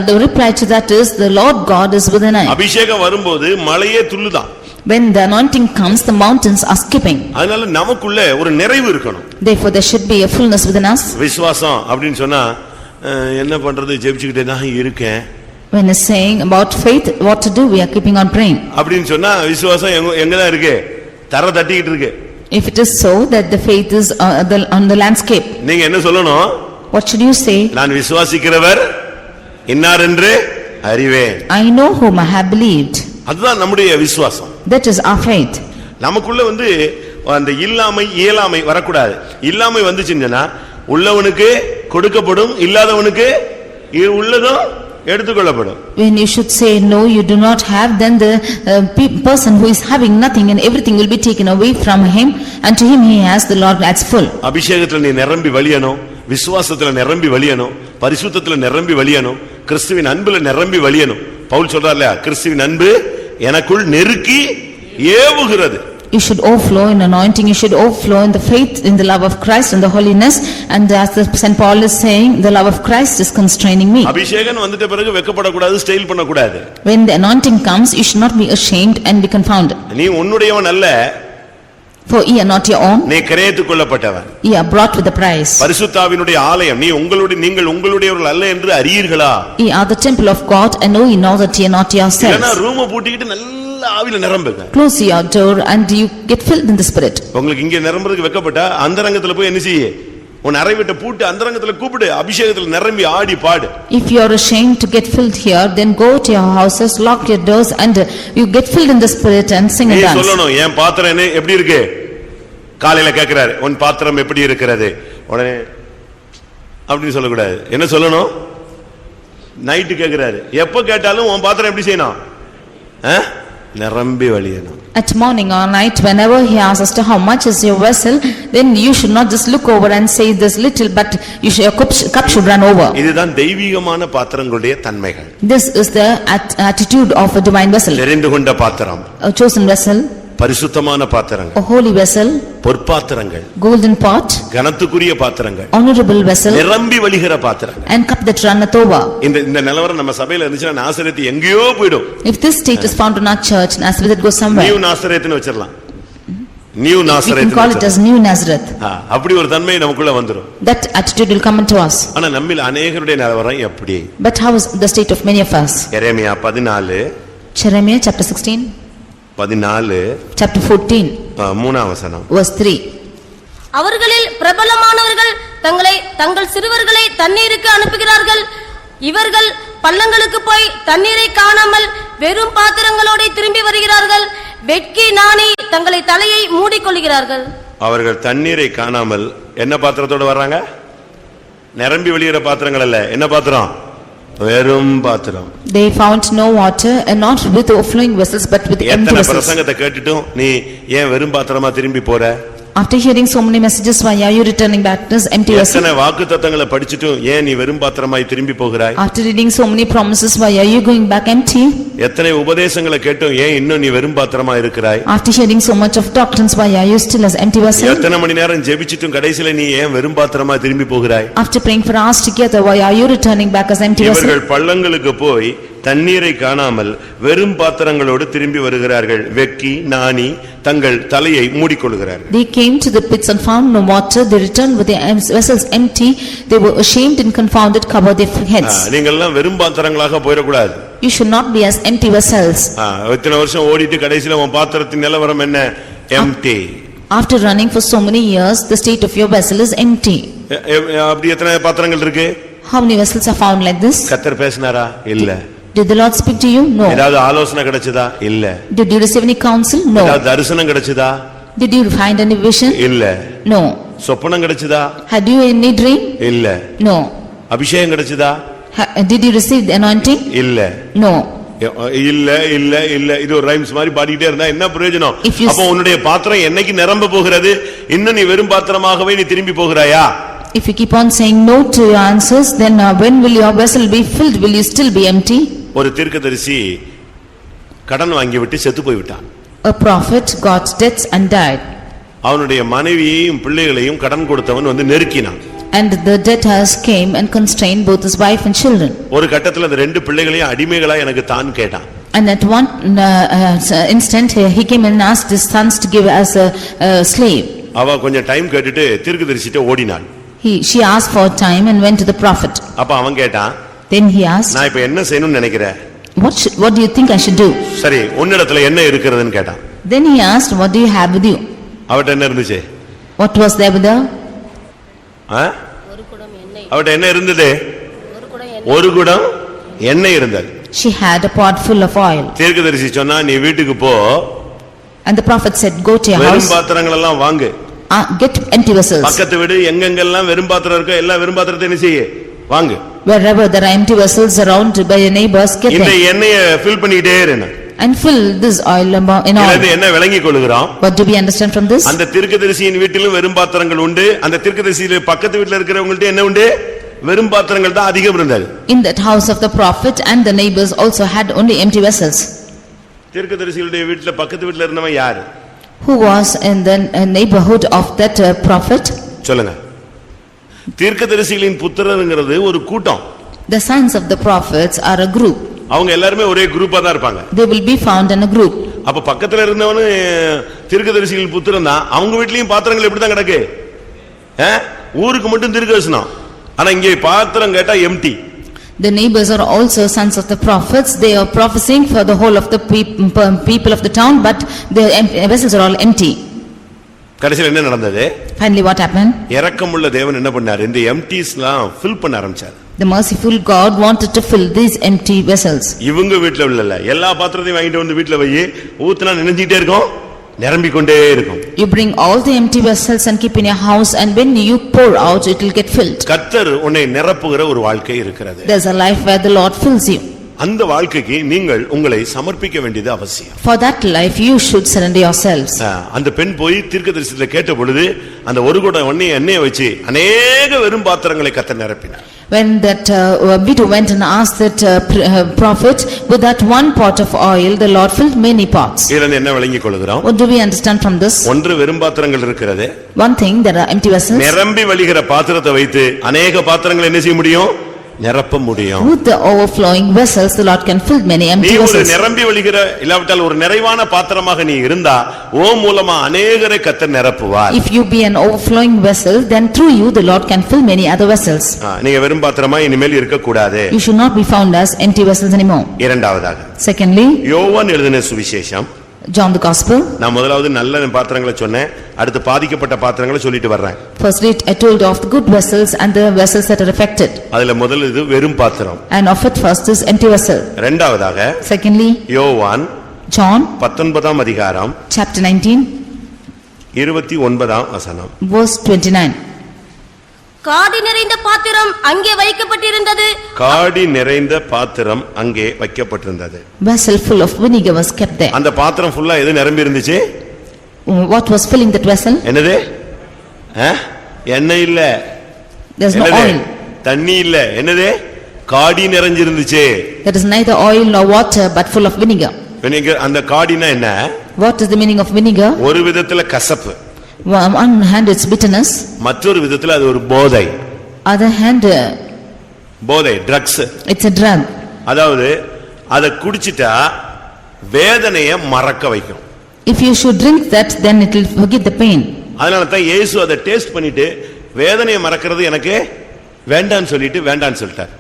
the reply to that is, the Lord God is within us. அபிஷேகம் வரும்போது மலையே துள்ளுதான். When the anointing comes, the mountains are skipping. அதனால நமக்குள்ள ஒரு நிறைவு இருக்கணும். Therefore there should be a fullness within us. விசுவாசம் அப்படினு சொன்னா என்ன பண்றது? ஜெபிச்சிட்டே தான் இருக்கேன். When is saying about faith, what to do? We are keeping on praying. அப்படினு சொன்னா விசுவாசம் எங்க தான் இருக்கு? தர தட்டிட்டு இருக்கு. If it is so that the faith is on the landscape, நீங்க என்ன சொல்லணும்? what should you say? நான் விசுவாசிக்கிறவர் இன்னார் என்று அறிவேன். I know whom I have believed. அதுதான் நம்முடைய விசுவாசம். That is our faith. நமக்குள்ள அந்த இல்லாமை இயலாமை வரக்கூடாது. இல்லாமை வந்துச்சுன்னா உள்ளவனுக்கு கொடுக்கப்படும், இல்லாதவனுக்கு உள்ளதும் எடுத்துக்கொள்ளப்படும். When you should say no, you do not have, then the person who is having nothing and everything will be taken away from him, and to him he has, the Lord adds full. அபிஷேகத்துல நீ நிரம்பி வழியணும், விசுவாசத்துல நிரம்பி வழியணும், பரிசுத்தத்துல நிரம்பி வழியணும், கிறிஸ்துவின் அன்புல நிரம்பி வழியணும். பவுல் சொல்றார்ல, கிறிஸ்துவின் அன்பு எனக்குள் நெருக்கி ஏவுகிறது. You should overflow in anointing, you should overflow in the faith, in the love of Christ and the holiness, and as the Saint Paul is saying, the love of Christ is constraining me. அபிஷேகம் வந்துட்ட பிறகு வெட்கப்படக்கூடாது, style பண்ணக்கூடாது. When the anointing comes, you should not be ashamed and be confounded. நீ உன்னுடையவன் அல்ல, for ye are not your own, நீ கிரயத்துக் கொள்ளப்பட்டவன். ye are brought with a price. பரிசுத்தாவினுடைய ஆலயம், நீங்கள் உங்களுடையவர்கள் அல்ல என்று அறியீர்களா? Ye are the temple of God, and know ye not that ye are not yourselves. இல்லனா ரூமை பூட்டிக்கிட்டு நல்ல ஆவியில நிரம்புங்க. Close your door and you get filled in the spirit. உங்களுக்கு இங்க நிரம்பறதுக்கு வெட்கப்பட்டா அந்தரங்கத்துல போய் என்ன செய்ய? உன் அறை விட்டு பூட்டி அந்தரங்கத்துல கூப்பிடு, அபிஷேகத்துல நிரம்பி ஆடி பாடு. If you are ashamed to get filled here, then go to your houses, lock your doors, and you get filled in the spirit and sing and dance. நீ சொல்லணும், என் பாத்திரம் எப்படி இருக்கு? காலையில கேக்குறாரு, உன் பாத்திரம் எப்படி இருக்கிறது? உடனே அப்படி சொல்லக்கூடாது. என்ன சொல்லணும்? நைட்டு கேக்குறாரு, எப்ப கேட்டாலும் உன் பாத்திரம் எப்படி செய்யணும்? நிரம்பி வழியணும். At morning or night, whenever he asks us to how much is your vessel, then you should not just look over and say this little, but your cup should run over. இதுதான் தெய்வீகமான பாத்திரங்களுடைய தன்மைகள். This is the attitude of a divine vessel. தெரிந்து கொண்ட பாத்திரம், A chosen vessel, பரிசுத்தமான பாத்திரங்கள், a holy vessel, பொற்பாத்திரங்கள், golden pot, கனத்துக்குரிய பாத்திரங்கள், honorable vessel, நிரம்பி வழிகிற பாத்திரங்கள். and cup that runneth over. இந்த நிலவரம் நம்ம சபையில இருந்துச்சுன்னா நாசரேத்து எங்கேயோ போய்டும். If this state is found in our church, Nazareth goes somewhere. New நாசரேத்னு வச்சிரலாம். நியூ We நாசரேத். can call it as New Nazareth. அப்படி ஒரு தன்மை நமக்குள்ள வந்துரும். That attitude will come into us. ஆனா நம்மில் அநேகருடைய நிலவரம் எப்படி? But how is the state of many of us? Jeremiah 14 Jeremiah chapter 16, 14 chapter 14, 3 வசனம். verse 3. அவர்களில் பிரபலமானவர்கள் தங்கள் சிறுவர்களை தண்ணீருக்கு அனுப்புகிறார்கள். இவர்கள் பள்ளங்களுக்கு போய் தண்ணீரை காணாமல் வெறும் பாத்திரங்களோட திரும்பி வருகிறார்கள். வெட்கி நாணி தங்களை தலையை மூடிக்கொள்கிறார்கள். அவர்கள் தண்ணீரை காணாமல் என்ன பாத்திரத்தோட வர்றாங்க? நிரம்பி வெளியிற பாத்திரங்கள் அல்ல. என்ன பாத்திரம்? வெறும் பாத்திரம். They found no water, and not with overflowing vessels but with empty எத்தனை vessels. பிரசங்கத்தை கேட்டுட்டும் நீ ஏன் வெறும் பாத்திரமா திரும்பி போற? After hearing so many messages, why are you returning back to this empty vessel? எத்தனை வாக்குத்தத்தங்களை படிச்சிட்டும் ஏன் நீ வெறும் பாத்திரமாய் திரும்பி போகிறாய்? After reading so many promises, why are you going back empty? எத்தனை உபதேசங்களை கேட்டும் ஏன் இன்னும் நீ வெறும் பாத்திரமா இருக்கிறாய்? After hearing so much of doctrines, why are you still as empty vessel? எத்தனை மணி நேரம் ஜெபிச்சிட்டும் கடைசில நீ ஏன் வெறும் பாத்திரமா திரும்பி போகிறாய்? After praying for hours together, why are you returning back as empty vessel? இவர்கள் பள்ளங்களுக்கு போய் தண்ணீரை காணாமல் வெறும் பாத்திரங்களோடு திரும்பி வருகிறார்கள். வெக்கி நாணி தங்கள் தலையை மூடிக்கொள்கிறார்கள். They came to the pits and found no water. They returned with their vessels empty. They were ashamed and confounded, covered their heads. நீங்கள் எல்லாம் வெறும் பாத்திரங்களாக போயிடக்கூடாது. You should not be as empty vessels. இத்தனை வருஷம் ஓடிட்டு கடைசில உன் பாத்திரத்தின் நிலவரம் என்ன? Empty. After running for so many years, the state of your vessel is empty. அப்படி எத்தனை பாத்திரங்கள் இருக்கு? How many vessels are found like this? கர்த்தர் பேசினாரா? இல்ல. Did the Lord speak to you? No. ஏதாவது ஆலோசனை கிடைச்சதா? இல்ல. Did you receive any counsel? No. ஏதாவது தரிசனம் கிடைச்சதா? Did you find any vision? இல்ல. No. சொப்பனம் கிடைச்சதா? Had you any dream? இல்ல. No. அபிஷேகம் கிடைச்சதா? Did you receive the anointing? இல்ல. No. இல்ல இல்ல இல்ல இது ஒரு ரைம்ஸ் மாதிரி பாடிட்டே இருந்தா என்ன பிரயோஜனம்? If you- அப்ப உன்னுடைய பாத்திரம் என்னைக்கு நிரம்ப போகிறது? இன்னும் நீ வெறும் பாத்திரமாகவே நீ திரும்பி போகிறாயா? If you keep on saying no to your answers, then when will your vessel be filled? Will you still be empty? ஒரு தீர்க்கதரிசி கடன் வாங்கிவிட்டு செத்து போய்விட்டான். A prophet got debts and died. அவனுடைய மனைவியையும் பிள்ளைகளையும் கடன் கொடுத்தவன் வந்து நெருக்கினான். And the debtors came and constrained both his wife and children. ஒரு கட்டத்துல அந்த ரெண்டு பிள்ளைகளையும் அடிமைகளா எனக்கு தான் கேட்டான். And at one instant he came and asked his sons to give as a slave. அவ கொஞ்சம் டைம் கேட்டுட்டு தீர்க்கதரிசிட்ட ஓடினாள். She asked for time and went to the prophet. அப்ப அவன் கேட்டான், Then he asked, நான் இப்ப என்ன செய்யணும்னு நினைக்கிறேன்? What do you think I should do? சரி உன்னிடத்துல என்ன இருக்கிறதுன்னு கேட்டான். Then he asked, What do you have with you? அவட்ட என்ன இருந்துச்சு? What was there with her? அவட்ட என்ன இருந்தது? ஒரு குடம் எண்ணெய் இருந்தது. She had a pot full of oil. தீர்க்கதரிசி சொன்னா நீ வீட்டுக்கு போ. And the prophet said, Go to your வெறும் house. பாத்திரங்கள் எல்லாம் வாங்கு. Get empty vessels. பக்கத்து வீடு எங்கெங்கெல்லாம் வெறும் பாத்திரம் இருக்கோ எல்லா வெறும் பாத்திரத்தை என்ன செய்ய? வாங்கு. Wherever there are empty vessels around by your neighbors, get இந்த them. எண்ணெயை fill பண்ணிட்டே இரு. And fill this oil in oil. இது என்ன விளங்கிக் கொள்கிறோம்? What do we understand from this? அந்த தீர்க்கதரிசியின் வீட்டிலும் வெறும் பாத்திரங்கள் உண்டு. அந்த தீர்க்கதரிசியில பக்கத்து வீட்ல இருக்கிறவங்கள்ட்ட என்ன உண்டு? வெறும் பாத்திரங்கள் தான் அதிகம் இருந்தது. In that house of the prophet and the neighbors also had only empty vessels. தீர்க்கதரிசிகளுடைய வீட்ல பக்கத்து வீட்ல இருந்தவன் யாரு? Who was in the neighborhood of that prophet? சொல்லுங்க. தீர்க்கதரிசிகளின் புத்திரருங்கிறது ஒரு கூட்டம். The sons of the prophets are a group. அவங்க எல்லாரும் ஒரே குரூப்பா தான் இருப்பாங்க. They will be found in a group. அப்ப பக்கத்துல இருந்தவனு தீர்க்கதரிசிகளின் புத்திரன் தான். அவங்க வீட்லயும் பாத்திரங்கள் எப்படி தான் கிடக்கு? ஊருக்கு மட்டும் தீர்க்கதரிசனம். ஆனா இங்கே பாத்திரம் கேட்டா empty. The neighbors are also sons of the prophets. They are prophesying for the whole of the people of the town, but their vessels are all empty. கடைசில என்ன நடந்தது? Finally what happened? இரக்கமுள்ள தேவன் என்ன பண்ணார்? இந்த எம்டிஸ்லாம் ஃபில் பண்ண ஆரம்பிச்சார். The merciful God wanted to fill these empty vessels. இவங்க வீட்ல இல்ல எல்லா பாத்திரத்தையும் வாங்கிட்டு வந்து வீட்ல வை ஊத்துனா நினைஞ்சிட்டே இருக்கும் நிரம்பிக் கொண்டே இருக்கும். You bring all the empty vessels and keep in your house, and when you pour out it will get filled. கர்த்தர் உன்னை நிரப்புகிற ஒரு வாழ்க்கை இருக்கிறது. There's a life where the Lord fills you. அந்த வாழ்க்கைக்கு நீங்கள் உங்களை சமர்ப்பிக்க வேண்டியது அவசியம். For that life you should surrender yourselves. அந்த பெண் போய் தீர்க்கதரிசனத்தை கேட்ட பொழுது அந்த ஒரு குடம் எண்ணெயை வச்சு अनेक வெறும் பாத்திரங்களை கர்த்தர் நிரப்பினார். When that widow went and asked that prophet, with that one pot of oil the Lord filled many pots. இதுல என்ன விளங்கிக் கொள்கிறோம்? What do we understand from this? ஒன்று வெறும் பாத்திரங்கள் இருக்கிறது. One thing, there are empty vessels. நிரம்பி வழிகிற பாத்திரத்தை வைத்து अनेक பாத்திரங்களை என்ன செய்ய முடியும்? நிரப்ப முடியும். With the overflowing vessels the Lord can fill many empty நீ ஒரு vessels. நிரம்பி வழிகிற இல்லாவிட்டால் ஒரு நிறைவான பாத்திரமாக நீ இருந்தா ஓ மூலமா अनेகரை கர்த்தர் நிரப்புவார். If you be an overflowing vessel, then through you the Lord can fill many other vessels. நீங்க வெறும் பாத்திரமா இனிமேல் இருக்க கூடாது. You should not be found as empty vessels anymore. இரண்டாவதாக Secondly, யோவான் எழுதின சுவிசேஷம். John the Gospel. நான் முதலாவது நல்ல பாத்திரங்களை சொன்னேன். அடுத்து பாதிக்கப்பட்ட பாத்திரங்களை சொல்லிட்டு வர்றேன். Firstly, I told of the good vessels and the vessels that are affected. அதுல முதல் இது வெறும் பாத்திரம். And of it first is empty vessel. இரண்டாவதாக Secondly, யோவான் John 19ஆம் அதிகாரம் chapter 19 29ஆம் வசனம். verse 29. காடி நிறைந்த பாத்திரம் அங்கே வைக்கப்பட்டிருந்தது. காடி நிறைந்த பாத்திரம் அங்கே வைக்கப்பட்டிருந்தது. Vessel full of vinegar was kept there. அந்த பாத்திரம் ஃபுல்லா எது நிரம்பி இருந்துச்சு? What was filling that vessel? என்னது? எண்ணெய் இல்ல. There's no oil. தண்ணி இல்ல. என்னது? காடி நிறைஞ்சிருந்துச்சு. There is neither oil nor water but full of vinegar. vinegar அந்த காடினா என்ன? What is the meaning of vinegar? ஒரு விதத்துல கசப்பு. One hand it's bitterness. மற்றொரு விதத்துல அது ஒரு போதை. Other hand போதை, drugs. it's a drug. அதாவது அத குடிச்சிட்டா வேதனையை மறக்க வைக்கும். If you should drink that, then it will forget the pain. அதனால தான் இயேசு அதை டேஸ்ட் பண்ணிட்டு வேதனையை மறக்கிறது எனக்கு வேண்டான்னு சொல்லிட்டார்.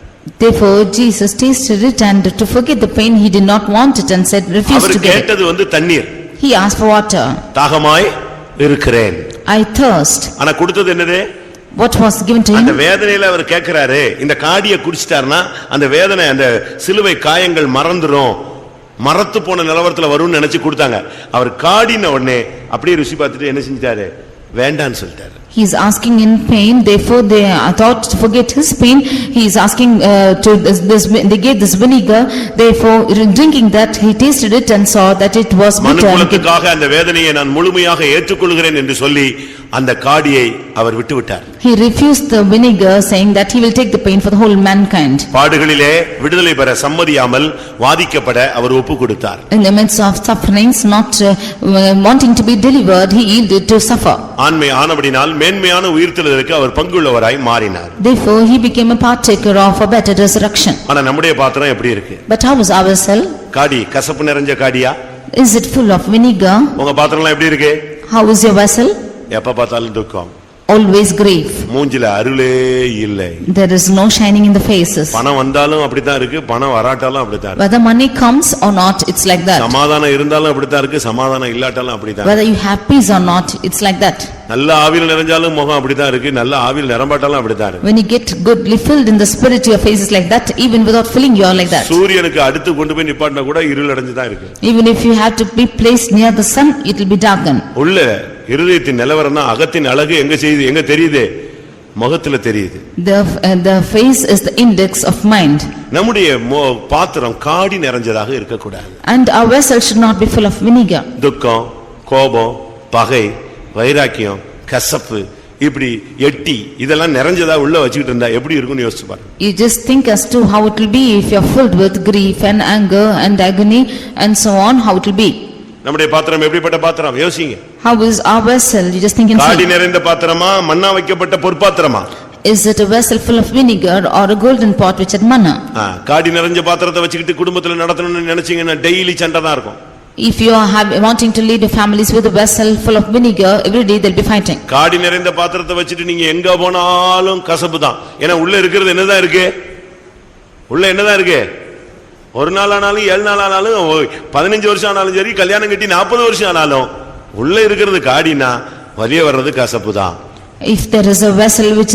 Therefore Jesus tasted it, and to forget the pain he did not want it and said refused to our get it. கேட்டது தண்ணீர். He asked for water. தாகமாய் இருக்கிறேன். I thirst. ஆனா கொடுத்தது என்னது? What was given to him? அந்த வேதனையில அவர் கேக்குறாரு, இந்த காடியை குடிச்சிட்டாருன்னா அந்த வேதனை, அந்த சிலுவை காயங்கள் மறந்துரும், மறத்து போன நிலவரத்துல வரும்னு நினைச்சு கொடுத்தாங்க. அவர் காடின உடனே அப்படியே ருசி பார்த்துட்டு என்ன செஞ்சிட்டாரு? வேண்டான்னு சொல்லிட்டாரு. He is asking in pain, therefore they thought to forget his pain. He is asking they gave this vinegar, therefore drinking that he tasted it and saw that it was bitter. மனுக்குலத்துக்காக அந்த வேதனையை நான் முழுமையாக ஏற்றுக்கொள்கிறேன் என்று சொல்லி அந்த காடியை அவர் விட்டுவிட்டார். He refused the vinegar, saying that he will take the pain for the whole mankind. பாடுகளிலே விடுதலை பெற சம்மதியாமல் வாதிக்கப்பட அவர் ஒப்பு கொடுத்தார். In the midst of sufferings, not wanting to be delivered, he yielded to suffer. ஆண்மை ஆனபடினால் மேன்மையான உயிர்த்தெழுதலுக்கு அவர் பங்குள்ளவராய் மாறினார். Therefore he became a partaker of a better resurrection. ஆனா நம்முடைய பாத்திரம் எப்படி இருக்கு? But how is our vessel? காடி கசப்பு நிறைஞ்ச காடியா? Is it full of vinegar? உங்க பாத்திரம்லாம் எப்படி இருக்கு? How is your vessel? எப்ப பார்த்தாலும் துக்கம். Always grief. மூஞ்சில அருளே இல்லை. There is no shining in the faces. பணம் வந்தாலும் அப்படித்தான் இருக்கு, பணம் வராட்டாலும் அப்படித்தான் இருக்கு. Whether money comes or not, it's like that. சமாதானம் இருந்தாலும் அப்படித்தான் இருக்கு, சமாதானம் இல்லாட்டாலும் அப்படித்தான். Whether you have peace or not, it's like that. நல்ல ஆவியில் நிறைஞ்சாலும் முகம் அப்படித்தான் இருக்கு, நல்ல ஆவியில் நிரம்பாட்டாலும் அப்படித்தான் இருக்கு. When you get goodly filled in the spirit, your face is like that. Even without filling, you are like that. சூரியனுக்கு அடுத்து கொண்டு போய் நிப்பாட்டினா கூட இருள் அடைஞ்சுதான் இருக்கு. Even if you have to be placed near the sun, it will be darkened. உள்ள இருதயத்தின் நிலவரம் தான் அகத்தின் அழகு எங்க தெரியுது? முகத்துல தெரியுது. The face is the index of mind. நம்முடைய பாத்திரம் காடி நிறைஞ்சதாக இருக்க கூடாது. And our vessel should not be full of vinegar. துக்கம், கோபம், பகை, வைராக்கியம், கசப்பு, இப்படி எட்டி இதெல்லாம் நிறைஞ்சதா உள்ள வச்சிட்டு இருந்தா எப்படி இருக்கும்னு யோசிச்சு பாருங்க. You just think as to how it will be if you are filled with grief and anger and agony and so on, how it will be. நம்முடைய பாத்திரம் எப்படிப்பட்ட பாத்திரம் யோசிங்க. How is our vessel? You just think and காடி see. நிறைந்த பாத்திரமா, மண்ணா வைக்கப்பட்ட பொற்பாத்திரமா? Is it a vessel full of vinegar or a golden pot which had manna? காடி நிறைஞ்ச பாத்திரத்தை வச்சுக்கிட்டு குடும்பத்துல நடத்தணும்னு நினைச்சீங்கன்னா டெய்லி சண்டை தான் இருக்கும். If you are wanting to lead your families with a vessel full of vinegar, every day they'll be fighting. காடி நிறைந்த பாத்திரத்தை வச்சுட்டு நீங்க எங்க போனாலும் கசப்பு தான். ஏன்னா உள்ள இருக்கிறது என்னதான் இருக்கு? உள்ள என்னதான் இருக்கு? ஒரு நாள் ஆனாலும் 7 நாள் ஆனாலும் 15 வருஷம் ஆனாலும் சரி, கல்யாணம் கட்டி 40 வருஷம் ஆனாலும் உள்ள இருக்கிறது காடினா வெளிய வர்றது கசப்பு தான். If there is a vessel which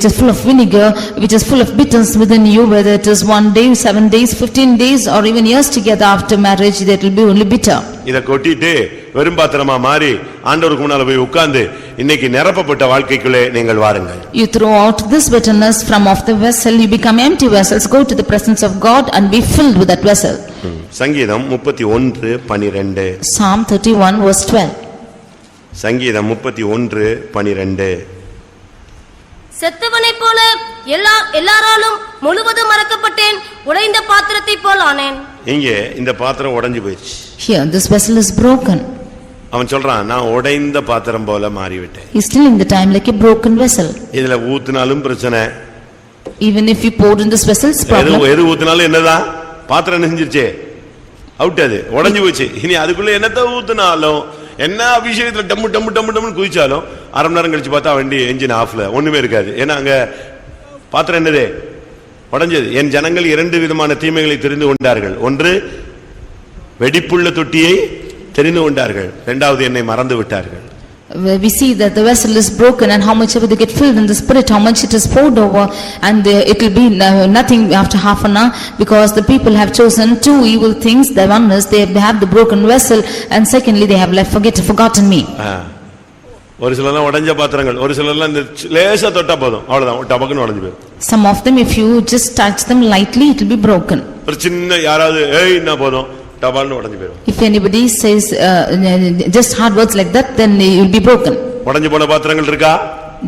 is full of vinegar, which is full of bitterness within you, whether it is 1 day, 7 days, 15 days or even years together after marriage, that will be only bitter. இத கொட்டிட்டு வெறும் பாத்திரமா மாறி ஆண்டவருக்கு முன்னால போய் உட்கார்ந்து இன்னைக்கு நிரப்பப்பட்ட வாழ்க்கைக்குள்ளே நீங்கள் வாருங்கள். You throw out this bitterness from off the vessel, you become empty vessels, go to the presence of God and be filled with that vessel. சங்கீதம் 31:12. Psalm 31 verse 12. சங்கீதம் 31:12. செத்தவனைப் போல எல்லாராலும் முழுவதும் மறக்கப்பட்டேன், உடைந்த பாத்திரத்தைப் போல் ஆனேன். இங்கே இந்த பாத்திரம் உடைஞ்சு போயிடுச்சு. Here this vessel is broken. அவன் சொல்றான், நான் உடைந்த பாத்திரம் போல மாறிவிட்டேன். He is still in the time like a broken vessel. இதுல ஊத்துனாலும் பிரச்சனை. Even if you poured in this vessel, it's problem. எது ஊத்துனாலும் என்னதான்? பாத்திரம் நெஞ்சிருச்சே, அவுட், அது உடைஞ்சு போச்சு. இனி அதுக்குள்ள என்னத்த ஊத்துனாலும், என்ன அபிஷேகத்துல டம்மு டம்மு டம்மு டம்னு குதிச்சாலும் 1/2 மணி நேரம் கழிச்சு பார்த்தா வண்டி என்ஜின் ஆஃப்ல, ஒண்ணுமே இருக்காது. ஏன்னா அங்க பாத்திரம் என்னது? உடைஞ்சது. என் ஜனங்கள் 2 விதமான தீமைகளை தெரிந்து கொண்டார்கள். ஒன்று, வெடிப்புள்ள தொட்டியை தெரிந்து கொண்டார்கள். இரண்டாவது, என்னை மறந்து விட்டார்கள். We see that the vessel is broken, and how much ever they get filled in the spirit, how much it is poured over, and it will be nothing after half an hour, because the people have chosen 2 evil things. The one is they have the broken vessel, and secondly they have forgotten me. ஒரு சிலர்லாம் உடைஞ்ச பாத்திரங்கள், ஒரு சிலர்லாம் இந்த லேசா தொட்டா போதும், அவ்வளவுதான் டபக்குன்னு உடைஞ்சு போயிடும். Some of them, if you just touch them lightly, it will be broken. ஒரு சின்ன யாராவது ஏய்னா போதும் டபால்னு உடைஞ்சு போயிடும். If anybody says just hard words like that, then it will be broken. உடைஞ்சு போன பாத்திரங்கள் இருக்கா?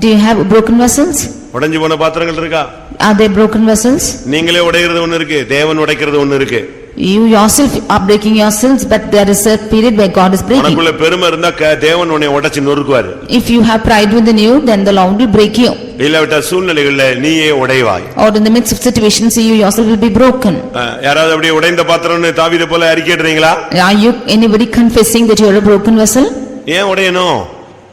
Do you have broken vessels? உடைஞ்சு போன பாத்திரங்கள் இருக்கா? Are there broken vessels? நீங்களே உடைக்கிறது ஒண்ணு இருக்கு, தேவன் உடைக்கிறது ஒண்ணு இருக்கு. You yourself are breaking yourselves, but there is a period where God is breaking. உனக்குள்ள பெருமை இருந்தா தேவன் உன்னை உடைச்சு நொறுக்குவாரு. If you have pride within you, then the Lord will break you. இல்லாவிட்டா சூழ்நிலைகள்ல நீயே உடைவாய். Or in the midst of situations, you yourself will be broken. யாராவது அப்படியே உடைந்த பாத்திரம்னு தாவீதை போல அறிக்கையிடுறீங்களா? Are you anybody confessing that you are a broken vessel? ஏன் உடையணும்?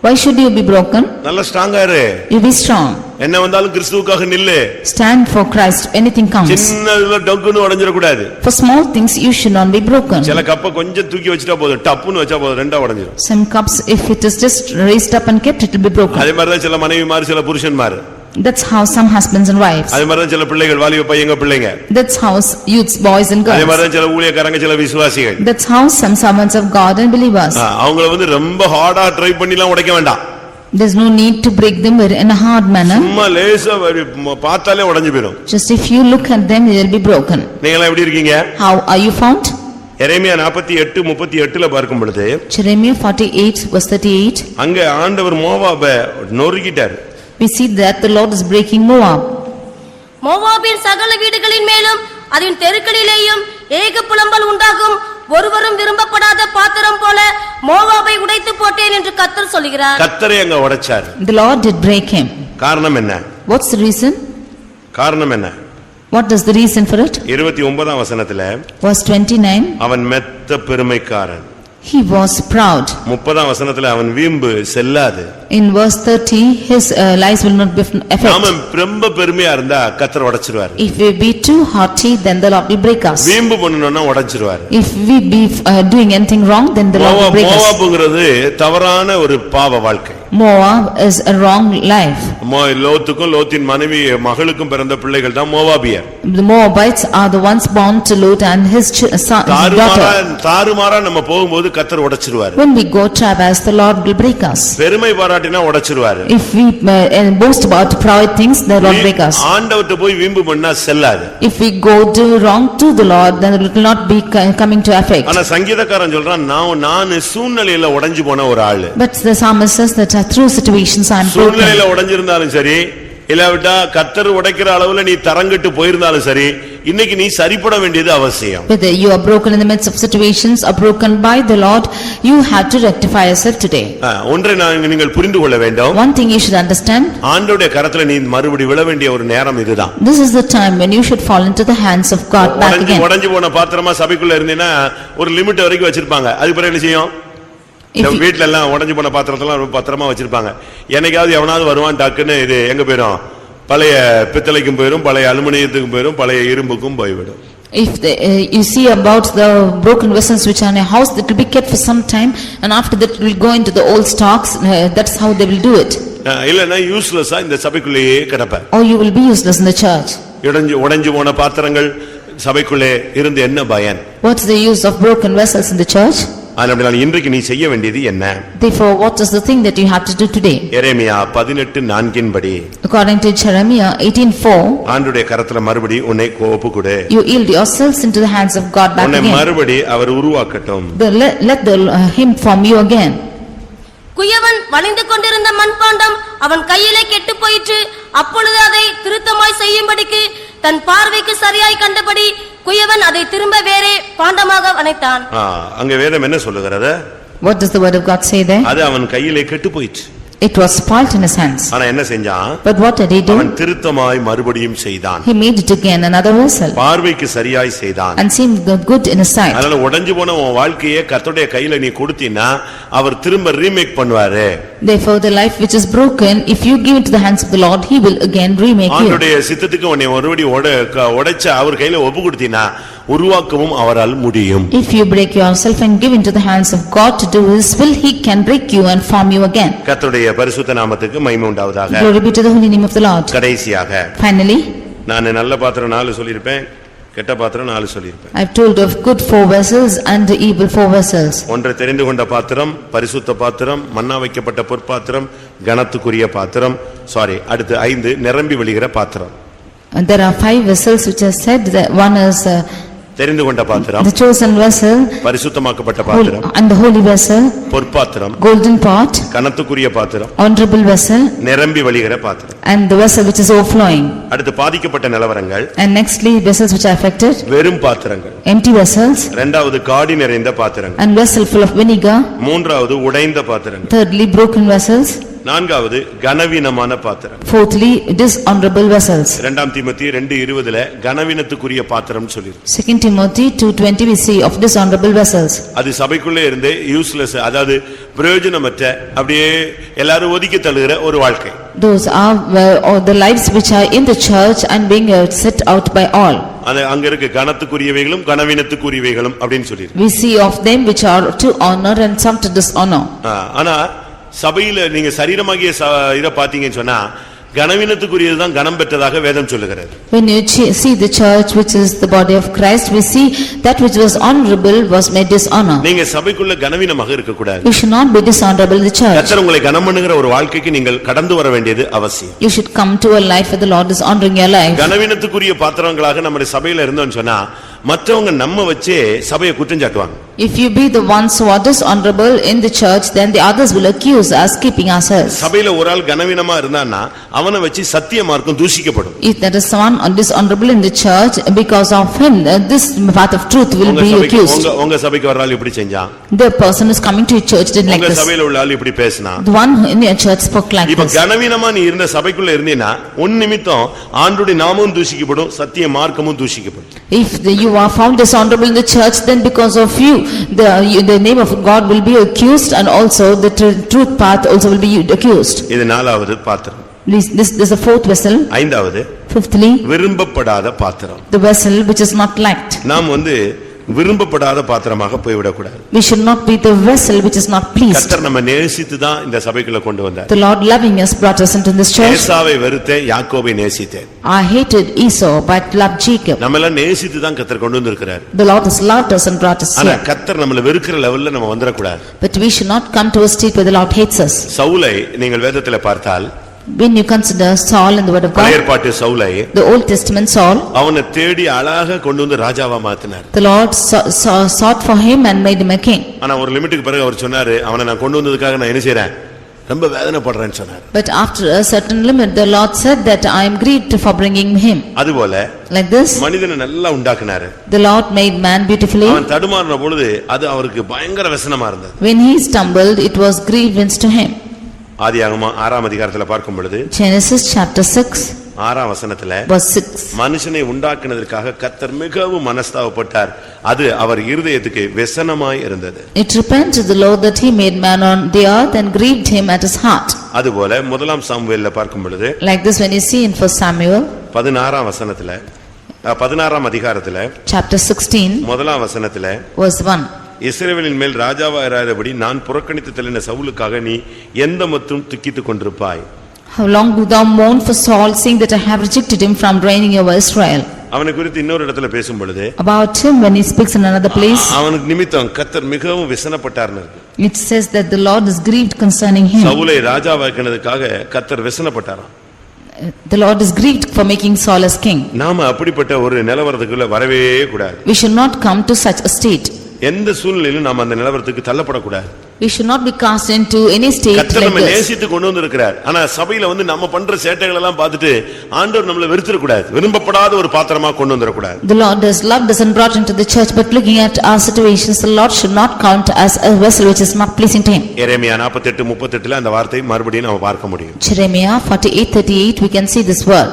Why should you be broken? நல்ல ஸ்ட்ராங்கா இரு. You be strong. என்ன வந்தாலும் கிறிஸ்துவுக்காக நில்லு. Stand for Christ, anything comes. சின்னதுல டக்குன்னு உடைஞ்சிர கூடாது. For small things you should not be broken. சில கப்ப கொஞ்சம் தூக்கி வச்சிட்டா போதும், டப்புன்னு வச்சா போதும், ரெண்டா உடைஞ்சிரும். Some cups, if it is just raised up and kept, it will be broken. அதே மாதிரி தான் சில மனைவிமார், சில புருஷன்மார். That's how some husbands and wives. அதே மாதிரி தான் சில பிள்ளைகள், வாலிப பையங்க பிள்ளைங்க. That's how youths, boys and அதே girls. மாதிரி தான் சில ஊழியக்காரங்க, சில விசுவாசிகள். That's how some servants of God and believers. அவங்கள ரொம்ப ஹார்டா ட்ரை பண்ணிலாம் உடைக்க வேண்டாம். There's no need to break them in a hard manner. சும்மா லேசா பார்த்தாலே உடைஞ்சு போயிடும். Just if you look at them, they will be broken. நீங்க எப்படி இருக்கீங்க? How are you found? எரேமியா 48:38 பார்க்கும் பொழுது, Jeremiah 48 verse 38. அங்க ஆண்டவர் மோவாபை நொறுக்கிட்டார். We see that the Lord is breaking Moab. மோவாபின் சகல வீடுகளின் மேலும் அதன் தெருக்களிலேயும் ஏக புலம்பல் உண்டாகும். ஒருவரும் விரும்பப்படாத பாத்திரம் போல மோவாபை உடைத்து போட்டேன் என்று கர்த்தர் சொல்கிறார். கர்த்தரை அங்க உடைச்சார். The Lord did break him. காரணம் என்ன? What's the reason? காரணம் என்ன? What is the reason for it? 29ஆம் வசனத்துல, Verse 29. அவன் மெத்த பெருமைக்காரன். He was proud. 30ஆம் வசனத்துல, அவன் வீம்பு செல்லாது. In verse 30, his lies will not be affected. நாம ரொம்ப பெருமையா இருந்தா கர்த்தர் உடைச்சிருவார். If we be too haughty, then the Lord will break us. வீம்பு பண்ணனும்னா உடைச்சிருவார். If we be doing anything wrong, then the Lord will break us. மோவாபுங்கிறது தவறான ஒரு பாவ வாழ்க்கை. Moab is a wrong life. லோத்துக்கும் லோத்தின் மனைவி மகளுக்கும் பிறந்த பிள்ளைகள் தான் மோவாபியர். The Moabites are the ones born to Lot and his daughter. தாறுமாறா நம்ம போகும்போது கர்த்தர் உடைச்சிருவார். When we go traverse, the Lord will break us. பெருமை பாராட்டினா உடைச்சிருவார். If we boast about proud things, the Lord break us. ஆண்டவர்ட்ட போய் வீம்பு பண்ணா செல்லாது. If we go do wrong to the Lord, then it will not be coming to effect. ஆனா சங்கீதக்காரன் சொல்றான், நான் சூழ்நிலையில உடைஞ்சு போன ஒரு ஆளு. But the psalmist says that through situations I am broken. சூழ்நிலையில உடைஞ்சிருந்தாலும் சரி, இல்லாவிட்டா கர்த்தர் உடைக்கிற அளவுல நீ தரங்கட்டு போயிருந்தாலும் சரி, இன்னைக்கு நீ சரிப்பட வேண்டியது அவசியம். Whether you are broken in the midst of situations or broken by the Lord, you have to rectify yourself today. ஒன்றை நீங்கள் புரிந்து கொள்ள வேண்டும். One thing you should understand. ஆண்டவருடைய கரத்துல நீ மறுபடி விழ வேண்டிய ஒரு நேரம் இதுதான். This is the time when you should fall into the hands of God back again. உடைஞ்சு போன பாத்திரமா சபைக்குள்ள இருந்தீனா ஒரு லிமிட் வரைக்கும் வச்சிருப்பாங்க. அதுக்கு பிறகு என்ன செய்யும்? வீட்ல எல்லாம் உடைஞ்சு போன பாத்திரத்தெல்லாம் பத்திரமா வச்சிருப்பாங்க. என்னைக்காவது எவனாவது வருவான், டக்குன்னு இது எங்க போயிடும்? பழைய பித்தளைக்கும் போயிடும், பழைய அலுமினியத்துக்கும் போயிடும், பழைய இரும்புக்கும் போய்விடும். If you see about the broken vessels which are in a house, that will be kept for some time, and after that it will go into the old stocks. That's how they will do it. இல்லனா யூஸ்லெஸ்ஸா இந்த சபைக்குள்ளேயே கிடப்ப. Or you will be useless in the church. உடைஞ்சு போன பாத்திரங்கள் சபைக்குள்ளே இருந்து என்ன பயன்? What's the use of broken vessels in the church? அதனால இன்றைக்கு நீ செய்ய வேண்டியது என்ன? Therefore, what is the thing that you have to do today? எரேமியா 18:4 படி, according to Jeremiah 18:4, ஆண்டவருடைய கரத்துல மறுபடி உன்னை ஒப்புக்கொடு. You yield yourselves into the hands of God back உன்னை again. மறுபடி அவர் உருவாக்கட்டும். Let him form you again. குயவன் வளைந்து கொண்டிருந்த மண்பாண்டம் அவன் கையிலே கெட்டு போயிற்று. அப்பொழுது அதை திருத்தமாய் செய்யும்படிக்கு தன் பார்வைக்கு சரியாய் கண்டபடி குயவன் அதை திரும்ப வேறே பாண்டமாக வனைத்தான். அங்க வேதம் என்ன சொல்லுகிறது? What does the word of God say there? அது அவன் கையிலே கெட்டு போயிற்று. It was spoiled in his hands. ஆனா என்ன செஞ்சான்? But what did he do? அவன் திருத்தமாய் மறுபடியும் செய்தான். He made it again another vessel. பார்வைக்கு சரியாய் செய்தான். And seemed good in his sight. அதனால உடைஞ்சு போன உன் வாழ்க்கையை கர்த்தருடைய கையில நீ கொடுத்தீனா அவர் திரும்ப ரீமேக் பண்ணுவாரு. Therefore the life which is broken, if you give it to the hands of the Lord, he will again remake you. அவருடைய சித்தத்துக்கு உன்னை ஒருபடி உடைச்ச அவர் கையில ஒப்பு கொடுத்தீனா உருவாக்கவும் அவரால் முடியும். If you break yourself and give into the hands of God to do his will, he can break you and form you again. கர்த்தருடைய பரிசுத்த நாமத்துக்கு மகிமை உண்டாவதாக. Glory be to the holy name of the Lord. கடைசியாக Finally, நான் நல்ல பாத்திரம் 4 சொல்லியிருப்பேன், கெட்ட பாத்திரம் 4 சொல்லியிருப்பேன். I've told of good 4 vessels and the evil 4 vessels. ஒன்று தெரிந்து கொண்ட பாத்திரம், பரிசுத்த பாத்திரம், மன்னா வைக்கப்பட்ட பொற்பாத்திரம், கனத்துக்குரிய பாத்திரம். அடுத்து 5 நிரம்பி வழிகிற பாத்திரம். And there are 5 vessels which are said, that one is தெரிந்து கொண்ட பாத்திரம், the chosen vessel, பரிசுத்தமாக்கப்பட்ட பாத்திரம், and the holy vessel, பொற்பாத்திரம், golden pot, கனத்துக்குரிய பாத்திரம், honorable vessel, நிரம்பி வழிகிற பாத்திரம். and the vessel which is overflowing. அடுத்து பாதிக்கப்பட்ட நிலவரங்கள், And nextly vessels which are affected, வெறும் பாத்திரங்கள். empty vessels, இரண்டாவது காடி நிறைந்த பாத்திரங்கள். and vessel full of vinegar. மூன்றாவது உடைந்த பாத்திரங்கள். Thirdly broken vessels. நான்காவது கனவீனமான பாத்திரம். Fourthly dishonorable vessels. 2 தீமோத்தேயு 2:20 கனவீனத்துக்குரிய பாத்திரம் சொல்லிருக்கு. 2 Timothy 2:20 we see of dishonorable vessels. அது சபைக்குள்ளே இருந்தே யூஸ்லெஸ், அதாவது பிரயோஜனமற்ற, அப்படியே எல்லாரும் ஒதுக்கி தள்ளுகிற ஒரு வாழ்க்கை. Those are the lives which are in the church and being set out by all. அங்க இருக்கு கனத்துக்குரியவைகளும் கனவீனத்துக்குரியவைகளும் அப்படின்னு சொல்லிருக்கு. We see of them which are to honor and some to dishonor. ஆனா சபையில நீங்க சரீரமாகிய இத பாத்தீங்கன்னு சொன்னா கனவீனத்துக்குரியதுதான் கனம் பெற்றதாக வேதம் சொல்லுகிறது. When you see the church which is the body of Christ, we see that which was honorable was made dishonor. நீங்க சபைக்குள்ள கனவீனமாக இருக்க கூடாது. You should not be dishonorable in the church. கர்த்தர் உங்களை கனம் பண்ணுகிற ஒரு வாழ்க்கைக்கு நீங்கள் கடந்து வர வேண்டியது அவசியம். You should come to a life where the Lord is honoring your life. கனவீனத்துக்குரிய பாத்திரங்களாக நம்முடைய சபையில இருந்தோம்னு சொன்னா மற்றவங்க நம்ம வச்சே சபையை குற்றம் சாட்டுவாங்க. If you be the ones who are dishonorable in the church, then the others will accuse us keeping ourselves. சபையில ஒரு ஆள் கனவீனமா இருந்தான்னா அவனை வச்சு சத்திய மார்க்கம் தூஷிக்கப்படும். If there is someone dishonorable in the church, because of him this path of truth will be accused. உங்க சபைக்கு வர ஆள் இப்படி செஞ்சான், The person who is coming to your church did like உங்க this. சபையில உள்ள ஆள் இப்படி பேசினா, The one in your church spoke like இப்ப this. கனவீனமா நீ இருந்த சபைக்குள்ள இருந்தீனா உன் நிமித்தம் ஆண்டவருடைய நாமமும் தூஷிக்கப்படும், சத்திய மார்க்கமும் தூஷிக்கப்படும். If you are found dishonorable in the church, then because of you the name of God will be accused, and also the truth path also will be accused. இது நாலாவது பாத்திரம். This is the 4th vessel. ஐந்தாவது Fifthly விரும்பப்படாத பாத்திரம். the vessel which is not liked. நாம் விரும்பப்படாத பாத்திரமாக போய்விடக் கூடாது. We should not be the vessel which is not pleased. கர்த்தர் நம்ம நேசித்து தான் இந்த சபைக்குள்ள கொண்டு வந்தார். The Lord loving us brought us into this church. ஏசாவை வெறுத்தேன், யாக்கோபை நேசித்தேன். I hated Esau but loved Jacob. நம்ம எல்லாம் நேசித்து தான் கர்த்தர் கொண்டு வந்திருக்கிறார். The Lord has loved us and brought us ஆனா here. கர்த்தர் நம்மள வெறுக்கிற லெவல்ல நம்ம வந்தற கூடாது. But we should not come to a state where the Lord hates us. சவுலை நீங்கள் வேதத்திலே பார்த்தால், when you consider Saul in the word of God, பழைய ஏற்பாட்டு சவுலை, the Old Testament Saul, அவனை தேடி அழகாக கொண்டு வந்து ராஜாவா மாத்தினார். the Lord sought for him and made him a king. ஆனா ஒரு லிமிட்டுக்கு பிறகு அவர் சொன்னாரு, அவனை நான் கொண்டு வந்ததுக்காக நான் என்ன செய்றேன், ரொம்ப வேதனைப்படுறேன்னு சொன்னார். But after a certain limit the Lord said that I am grieved for bringing him. அதுபோல like this மனிதனை நல்லா உண்டாக்குனாரு. the Lord made man beautifully. அவன் தடுமாறின பொழுது அது அவருக்கு பயங்கர வேதனையா இருந்தது. when he stumbled it was grievance to him. ஆதியாகமம் 6ஆம் அதிகாரத்துல பார்க்கும் பொழுது, Genesis chapter 6 6ஆம் வசனத்துல, verse 6, மனுஷனை உண்டாக்குனதற்காக கர்த்தர் மிகவும் மனஸ்தாபப்பட்டார், அது அவர் இருதயத்துக்கு व्यसनமாய் இருந்தது. It repented the Lord that he made man on the earth and grieved him at his heart. அதுபோல முதலாம் சாமுவேல்ல பார்க்கும் பொழுது, like this when you see in 1 Samuel 16ஆம் வசனத்துல, 16ஆம் அதிகாரத்துல, chapter 16 முதலாம் வசனத்துல, verse 1, இஸ்ரவேலின் மேல் ராஜாவா இராதபடி நான் புறக்கணித்து தள்ளின சவுலுக்காக நீ எந்த மட்டும் துக்கித்துக் கொண்டிருப்பாய்? how long wilt thou mourn for Saul, seeing that I have rejected him from reigning over Israel? அவனை குறித்து இன்னொரு இடத்துல பேசும் பொழுது, about him when he speaks in another place, அவனுக்கு நிமித்தம் கர்த்தர் மிகவும் விசனப்பட்டார்னு இருக்கு. it says that the Lord is grieved concerning him. சவுலை ராஜாவாக்கினதுக்காக கர்த்தர் விசனப்பட்டாராம். The Lord is grieved for making Saul as king. நாம அப்படிப்பட்ட ஒரு நிலவரத்துக்குள்ள வரவே கூடாது. We should not come to such a state. எந்த சூழ்நிலையிலும் நாம அந்த நிலவரத்துக்கு தள்ளப்படக்கூடாது. We should not be cast into any state கர்த்தர் like நம்மை this. நேசித்து கொண்டு வந்திருக்கிறார். ஆனா சபையில நம்ம பண்ற சேட்டைகள் எல்லாம் பார்த்துட்டு ஆண்டவர் நம்மள வெறுத்துற கூடாது, விரும்பப்படாத ஒரு பாத்திரமா கொண்டு வந்திர கூடாது. The Lord has loved us and brought into the church, but looking at our situations the Lord should not count as a vessel which is not pleasing to him. எரேமியா 48:38 அந்த வார்த்தை மறுபடியும் நாம பார்க்க முடியும். Jeremiah 48:38 we can see this word.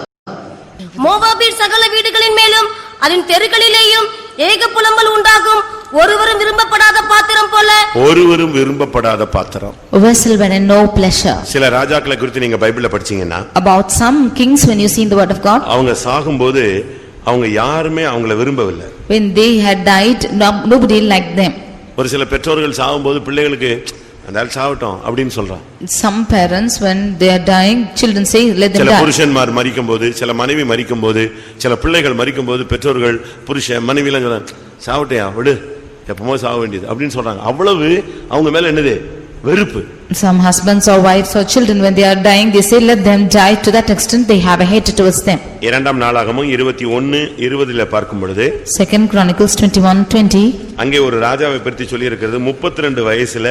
மோவாபின் சகல வீடுகளின் மேலும் அதன் தெருக்களிலேயும் ஏக புலம்பல் உண்டாகும், ஒருவரும் விரும்பப்படாத பாத்திரம் போல. ஒருவரும் விரும்பப்படாத பாத்திரம். A vessel when in no pleasure. சில ராஜாக்களை குறித்து நீங்க பைபிள்ல படிச்சீங்கன்னா, about some kings when you see in the word of God, அவங்க சாகும்போது அவங்க யாருமே அவங்கள விரும்பவில்லை. when they had died nobody liked them. ஒரு சில பெற்றோர்கள் சாகும்போது பிள்ளைகளுக்கு அந்த ஆள் சாவட்டும் அப்படின்னு சொல்றான். Some parents when they are dying, children say let them சில die. புருஷன்மார் மரிக்கும்போது, சில மனைவி மரிக்கும்போது, சில பிள்ளைகள் மரிக்கும்போது பெற்றோர்கள் புருஷன் மனைவிலாம் சொல்றாங்க சாவட்டையா விடு எப்பமோ சாக வேண்டியது அப்படின்னு சொல்றாங்க. அவ்வளவு அவங்க மேல என்னது வெறுப்பு. Some husbands or wives or children when they are dying they say let them die, to that extent they have a hatred towards them. இரண்டாம் நாளாகமம் 21:20 பார்க்கும் பொழுது 2 Chronicles 21:20 அங்கே ஒரு ராஜாவை பற்றி சொல்லி இருக்கிறது. 32 வயசுல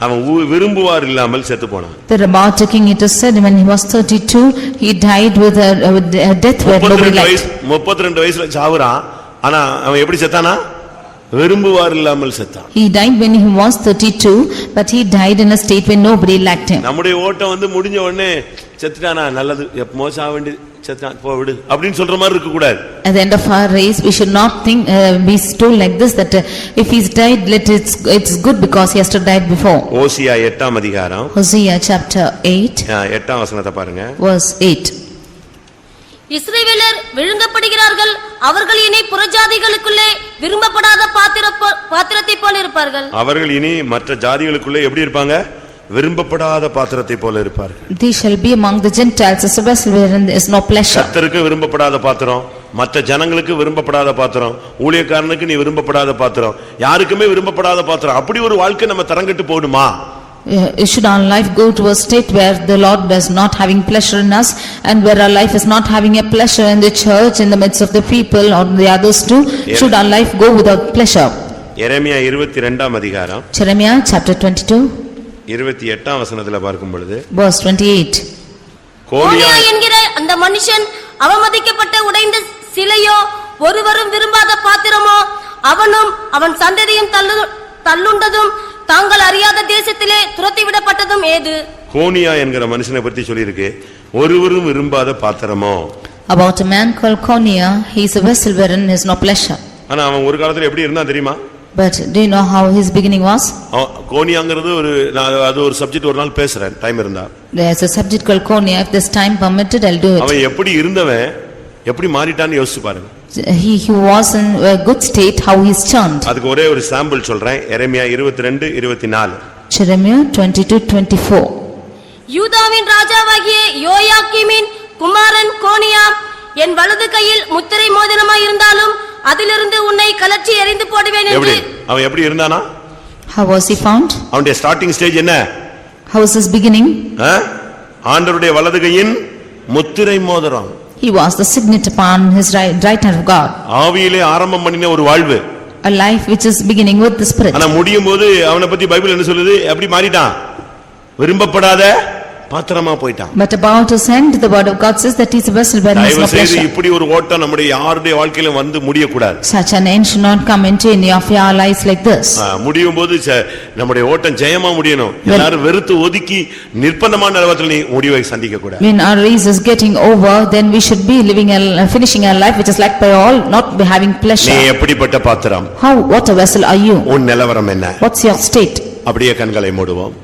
அவன் விரும்புவார் இல்லாமல் செத்து போனான். The about king it is said when he was 32 he died with a death where nobody liked. 32 வயசுல சாவுறான். ஆனா அவன் எப்படி செத்தானா? விரும்புவார் இல்லாமல் செத்தான். He died when he was 32 but he died in a state when nobody liked him. நம்முடைய ஓட்டம் முடிஞ்ச உடனே செத்துட்டானா நல்லது எப்பமோ சாக வேண்டியது செத்தான் போ விடு அப்படின்னு சொல்ற மாதிரி இருக்க கூடாது. At the end of our race we should not think be told like this that if he's died let it's good because he has to died before. ஓசியா 8ஆம் அதிகாரம் Hosea chapter 8 8ஆம் வசனத்தை பாருங்க. verse 8. இஸ்ரவேலர் விழுங்கப்படுகிறார்கள், அவர்கள் இனி புறஜாதிகளுக்குள்ளே விரும்பப்படாத பாத்திரத்தை போல இருப்பார்கள். அவர்கள் இனி மற்ற ஜாதிகளுக்குள்ளே எப்படி இருப்பாங்க? விரும்பப்படாத பாத்திரத்தை போல இருப்பார்கள். They shall be among the Gentiles as a vessel wherein there is no pleasure. கர்த்தருக்கு விரும்பப்படாத பாத்திரம், மற்ற ஜனங்களுக்கு விரும்பப்படாத பாத்திரம், ஊழியக்காரனுக்கு நீ விரும்பப்படாத பாத்திரம், யாருக்குமே விரும்பப்படாத பாத்திரம். அப்படி ஒரு வாழ்க்கை நம்ம தரங்கட்டு போடுமா? Should our life go to a state where the Lord is not having pleasure in us and where our life is not having a pleasure in the church, in the midst of the people or the others too? Should our life go without pleasure? எரேமியா 22ஆம் அதிகாரம் Jeremiah chapter 22 28ஆம் வசனத்துல பார்க்கும் பொழுது verse 28. கோனியா என்கிற அந்த மனுஷன் அவமதிக்கப்பட்ட உடைந்த சிலையோ ஒருவரும் விரும்பாத பாத்திரமோ அவனும் அவன் சந்ததியும் தள்ளுண்டதும் தாங்கள் அறியாத தேசத்திலே துரத்திவிடப்பட்டதும் ஏது? கோனியா என்கிற மனுஷனை பற்றி சொல்லியிருக்கு. ஒருவரும் விரும்பாத பாத்திரமோ. About a man called Konia, he is a vessel wherein there is no pleasure. ஆனா அவன் ஒரு காலத்துல எப்படி இருந்தான் தெரியுமா? But do you know how his beginning was? கோனியாங்கிறது அது ஒரு சப்ஜெக்ட் ஒரு நாள் பேசுறேன் டைம் இருந்தா. There is a subject called Konia, if this time permitted I'll do it. அவன் எப்படி இருந்தவன் எப்படி மாறிட்டான்னு யோசிச்சு பாருங்க. He was in a good state, how he is turned. அதுக்கு ஒரே ஒரு சாம்பிள் சொல்றேன். எரேமியா 22:24. Jeremiah 22:24. யூதாவின் ராஜாவாகிய யோயாக்கீமின் குமாரன் கோனியா என் வலது கையில் முத்திரை மோதிரமாய் இருந்தாலும் அதிலிருந்து உன்னை கலற்றி எறிந்து போடுவேன் என்று. அவன் எப்படி இருந்தானா? How was he found? அவனுடைய ஸ்டார்டிங் ஸ்டேஜ் என்ன? How was his beginning? ஆண்டவருடைய வலது கையின் முத்திரை மோதிரம். He was the signet upon his right hand of God. ஆவியிலே ஆரம்பம் பண்ணின ஒரு வாழ்வு. A life which is beginning with the spirit. ஆனா முடியும் போது அவனை பத்தி பைபிள் என்ன சொல்லுது? எப்படி மாறிட்டான்? விரும்பப்படாத பாத்திரமா போயிட்டான். But about his end the word of God says that he is a vessel where there is no pleasure. இப்படி ஒரு ஓட்டம் நம்முடைய யாருடைய வாழ்க்கையில வந்து முடிய கூடாது. Such an end should not come into any of your lives like this. முடியும் போது நம்முடைய ஓட்டம் ஜெயமா முடியணும். எல்லாரும் வெறுத்து ஒதுக்கி நிர்பந்தமான நிலவரத்தில் நீ முடிவை சந்திக்க கூடாது. When our race is getting over, then we should be finishing our life which is liked by all, not be having pleasure. நீ எப்படிப்பட்ட பாத்திரம்? What a vessel are you? உன் நிலவரம் என்ன? What's your state? அப்படியே கண்களை மூடுவோம்.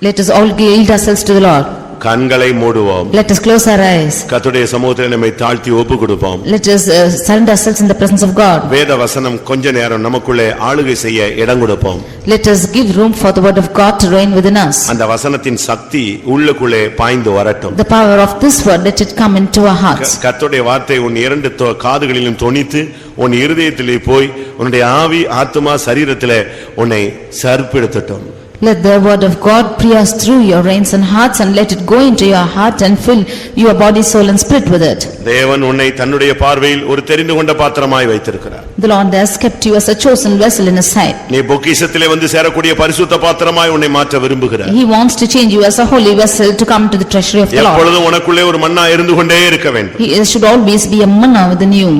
Let us all yield ourselves to the Lord. கண்களை மூடுவோம். Let us close our eyes. கர்த்தருடைய சமூகத்தில் நம்மை தாழ்த்தி ஒப்பு கொடுப்போம். Let us surrender ourselves in the presence of God. வேத வசனம் கொஞ்ச நேரம் நமக்குள்ளே ஆளுகை செய்ய இடம் கொடுப்போம். Let us give room for the word of God to reign within us. அந்த வசனத்தின் சக்தி உள்ளுக்குள்ளே பாய்ந்து வரட்டும். The power of this word, let it come into our hearts. கர்த்தருடைய வார்த்தை உன் இரண்டு காதுகளிலும் தொனித்து உன் இருதயத்திலே போய் உன்னுடைய ஆவி ஆத்துமா சரீரத்திலே உன்னை சற்பெடுத்தட்டும். Let the word of God pierce through your reins and hearts and let it go into your heart and fill your body, soul and spirit with it. தேவன் உன்னை தன்னுடைய பார்வையில் ஒரு தெரிந்து கொண்ட பாத்திரமாய் வைத்திருக்கிறார். The Lord has kept you as a chosen vessel in his sight. நீ பொக்கிஷத்திலே வந்து சேரக்கூடிய பரிசுத்த பாத்திரமாய் உன்னை மாற்ற விரும்புகிறார். He wants to change you as a holy vessel to come to the treasury of the Lord. எப்பொழுதும் உனக்குள்ளே ஒரு மன்னா இருந்து கொண்டே இருக்க வேண்டும். He should always be a manna within you.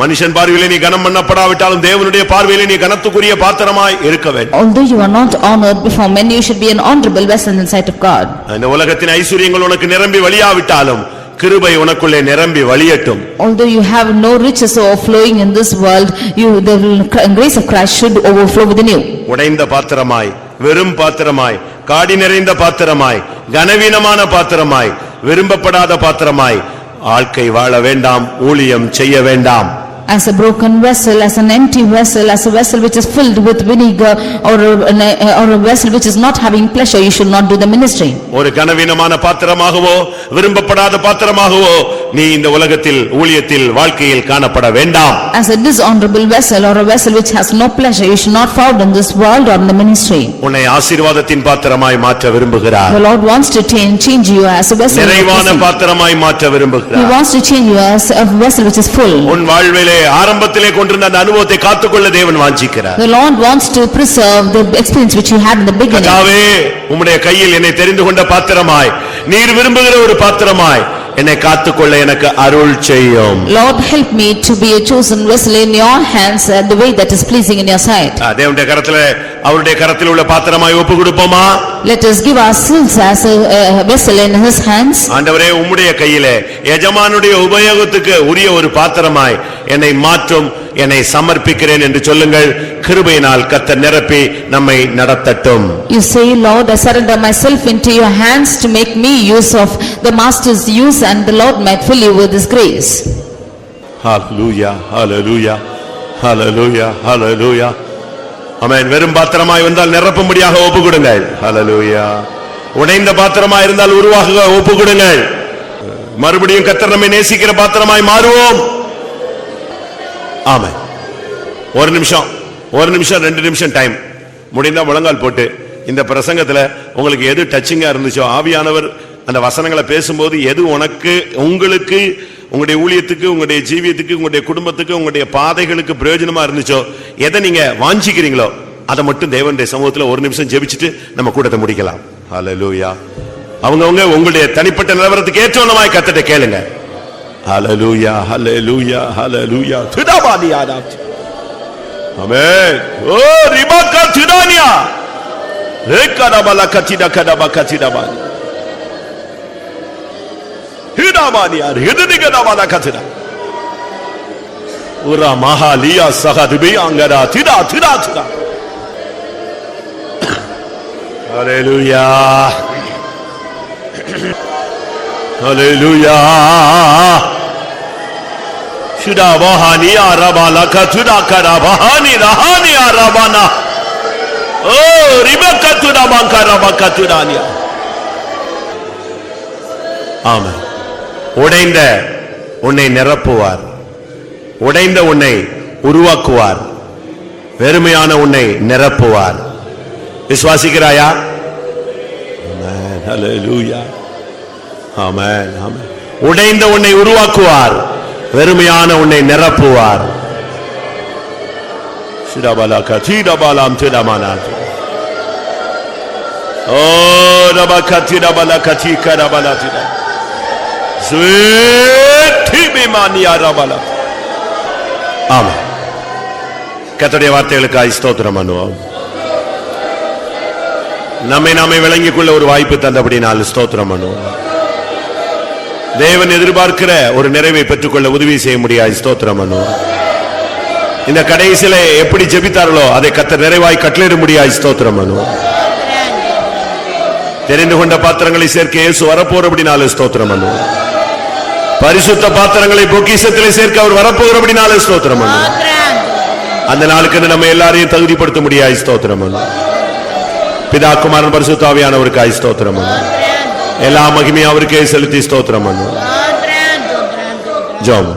மனுஷன் பார்வையிலே நீ கனம் பண்ணப்படாவிட்டாலும் தேவனுடைய பார்வையிலே நீ கனத்துக்குரிய பாத்திரமாய் இருக்க வேண்டும். Although you are not honored before men, you should be an honorable vessel in the sight of God. இந்த உலகத்தின் ஐஸ்வரியங்கள் உனக்கு நிரம்பி வழியாவிட்டாலும் கிருபை உனக்குள்ளே நிரம்பி வழியட்டும். Although you have no riches overflowing in this world, the grace of Christ should overflow within you. உடைந்த பாத்திரமாய், வெறும் பாத்திரமாய், காடி நிறைந்த பாத்திரமாய், கனவீனமான பாத்திரமாய், விரும்பப்படாத பாத்திரமாய் வாழ்க்கை வாழ வேண்டாம், ஊழியம் செய்ய வேண்டாம். As a broken vessel, as an empty vessel, as a vessel which is filled with vinegar, or a vessel which is not having pleasure, you should not do the ministry. ஒரு கனவீனமான பாத்திரமாகவோ விரும்பப்படாத பாத்திரமாகவோ நீ இந்த உலகத்தில் ஊழியத்தில் வாழ்க்கையில் காணப்பட வேண்டாம். As a dishonorable vessel or a vessel which has no pleasure, you should not found in this world or in the ministry. உன்னை ஆசீர்வாதத்தின் பாத்திரமாய் மாற்ற விரும்புகிறார். The Lord wants to change you as a vessel. நிறைவான பாத்திரமாய் மாற்ற விரும்புகிறார். He wants to change you as a vessel which is full. உன் வாழ்விலே ஆரம்பத்திலே கொண்டிருந்த அந்த அனுபவத்தை காத்துக்கொள்ள தேவன் வாஞ்சிக்கிறார். The Lord wants to preserve the experience which you had in the beginning. கர்த்தாவே உம்முடைய கையில் என்னை தெரிந்து கொண்ட பாத்திரமாய் நீர் விரும்புகிற ஒரு பாத்திரமாய் என்னை காத்துக்கொள்ள எனக்கு அருள் செய்யும். Lord, help me to be a chosen vessel in your hands the way that is pleasing in your sight. தேவனுடைய கரத்திலே அவருடைய கரத்தில் உள்ள பாத்திரமாய் ஒப்பு கொடுப்போமா? Let us give ourselves as a vessel in his hands. ஆண்டவரே உம்முடைய கையிலே எஜமானுடைய உபயோகத்துக்கு உரிய ஒரு பாத்திரமாய் என்னை மாற்றும், என்னை சமர்ப்பிக்கிறேன் என்று சொல்லுங்கள். கிருபையினால் கர்த்தர் நிரப்பி நம்மை நடத்தட்டும். You say, Lord, I surrender myself into your hands to make me use of the master's use, and the Lord might fill you with his grace. Hallelujah, hallelujah, hallelujah, hallelujah. ஆமென். வெறும் பாத்திரமாய் வந்தால் நிரப்பும்படியாக ஒப்பு கொடுங்கள். ஹல்லேலூயா. உடைந்த பாத்திரமாய் இருந்தால் உருவாக ஒப்பு கொடுங்கள். மறுபடியும் கர்த்தர் நம்மை நேசிக்கிற பாத்திரமாய் மாறுவோம். ஆமென். ஒரு நிமிஷம் 2 நிமிஷம் டைம் முடிந்தா முழங்கால் போட்டு இந்த பிரசங்கத்துல உங்களுக்கு எது டச்சிங்கா இருந்துச்சோ, ஆவியானவர் அந்த வசனங்களை பேசும்போது எது உங்களுக்கு உங்களுடைய ஊழியத்துக்கு, உங்களுடைய ஜீவியத்துக்கு, உங்களுடைய குடும்பத்துக்கு, உங்களுடைய பாதைகளுக்கு பிரயோஜனமா இருந்துச்சோ, எதை நீங்க வாஞ்சிக்கிறீங்களோ அதை மட்டும் தேவனுடைய சமூகத்துல ஒரு நிமிஷம் ஜெபிச்சுட்டு நம்ம கூட்டத்தை முடிக்கலாம். ஹல்லேலூயா. அவங்கவங்க உங்களுடைய தனிப்பட்ட நிலவரத்துக்கு ஏற்றவனமாய் கர்த்தரை கேளுங்க. ஹல்லேலூயா, ஹல்லேலூயா, ஹல்லேலூயா. துதாபாதியாதா. ஆமென். ஓ ரிபாக்கா துதானியா. ரேக்கடபல கச்சிடா கடபா கச்சிடாபானி. ஹிடாபானியா ஹிததிகடபல கச்சிடா. உரா மஹாலியா சஹதுபி அங்கடா திடா திடா திடா. ஹல்லேலூயா. ஹல்லேலூயா. சுடா வஹானி அரபாலா கதுடா கரபஹானி ரஹானி அரபானா. ஓ ரிபக்கா துடா பங்கரபா கதுடானியா. ஆமென். உடைந்த உன்னை நிரப்புவார். உடைந்த உன்னை உருவாக்குவார். வெறுமையான உன்னை நிரப்புவார். விசுவாசிக்கிறாயா? ஆமென். ஹல்லேலூயா. ஆமென். ஆமென். உடைந்த உன்னை உருவாக்குவார். வெறுமையான உன்னை நிரப்புவார். சிடபலா கதிடபலாம் திடமானா. ஓ ரபா கதிடபலா கதிகரபலா திட. சுவேதிபிமானியா ரபலா. ஆமென். கர்த்தருடைய வார்த்தைகளுக்காய் ஸ்தோத்திரம் பண்ணுவோம். நம்மை விளங்கிக் கொள்ள ஒரு வாய்ப்பு தந்தபடினால் ஸ்தோத்திரம் பண்ணுவோம். தேவன் எதிர்பார்க்கிற ஒரு நிறைவை பெற்றுக்கொள்ள உதவி செய்ய முடியாது. ஸ்தோத்திரம் பண்ணுவோம். இந்த கடைசியிலே எப்படி ஜெபித்தார்களோ அதை கர்த்தர் நிறைவாய் கட்டளையிட முடியாது. ஸ்தோத்திரம் பண்ணுவோம். தெரிந்து கொண்ட பாத்திரங்களை சேர்க்க இயேசு வரப்போறபடினாலே ஸ்தோத்திரம் பண்ணுவோம். பரிசுத்த பாத்திரங்களை பொக்கிஷத்திலே சேர்க்க அவர் வரப்போறபடினாலே ஸ்தோத்திரம் பண்ணுவோம். அந்த நாளுக்கு நம்ம எல்லாரையும் தகுதிப்படுத்த முடியாது. ஸ்தோத்திரம் பண்ணுவோம். பிதா குமாரன் பரிசுத்த ஆவியானவருக்காய் ஸ்தோத்திரம் பண்ணுவோம். எல்லா மகிமையும் அவருக்கே செலுத்தி ஸ்தோத்திரம் பண்ணுவோம். ஜெபம்.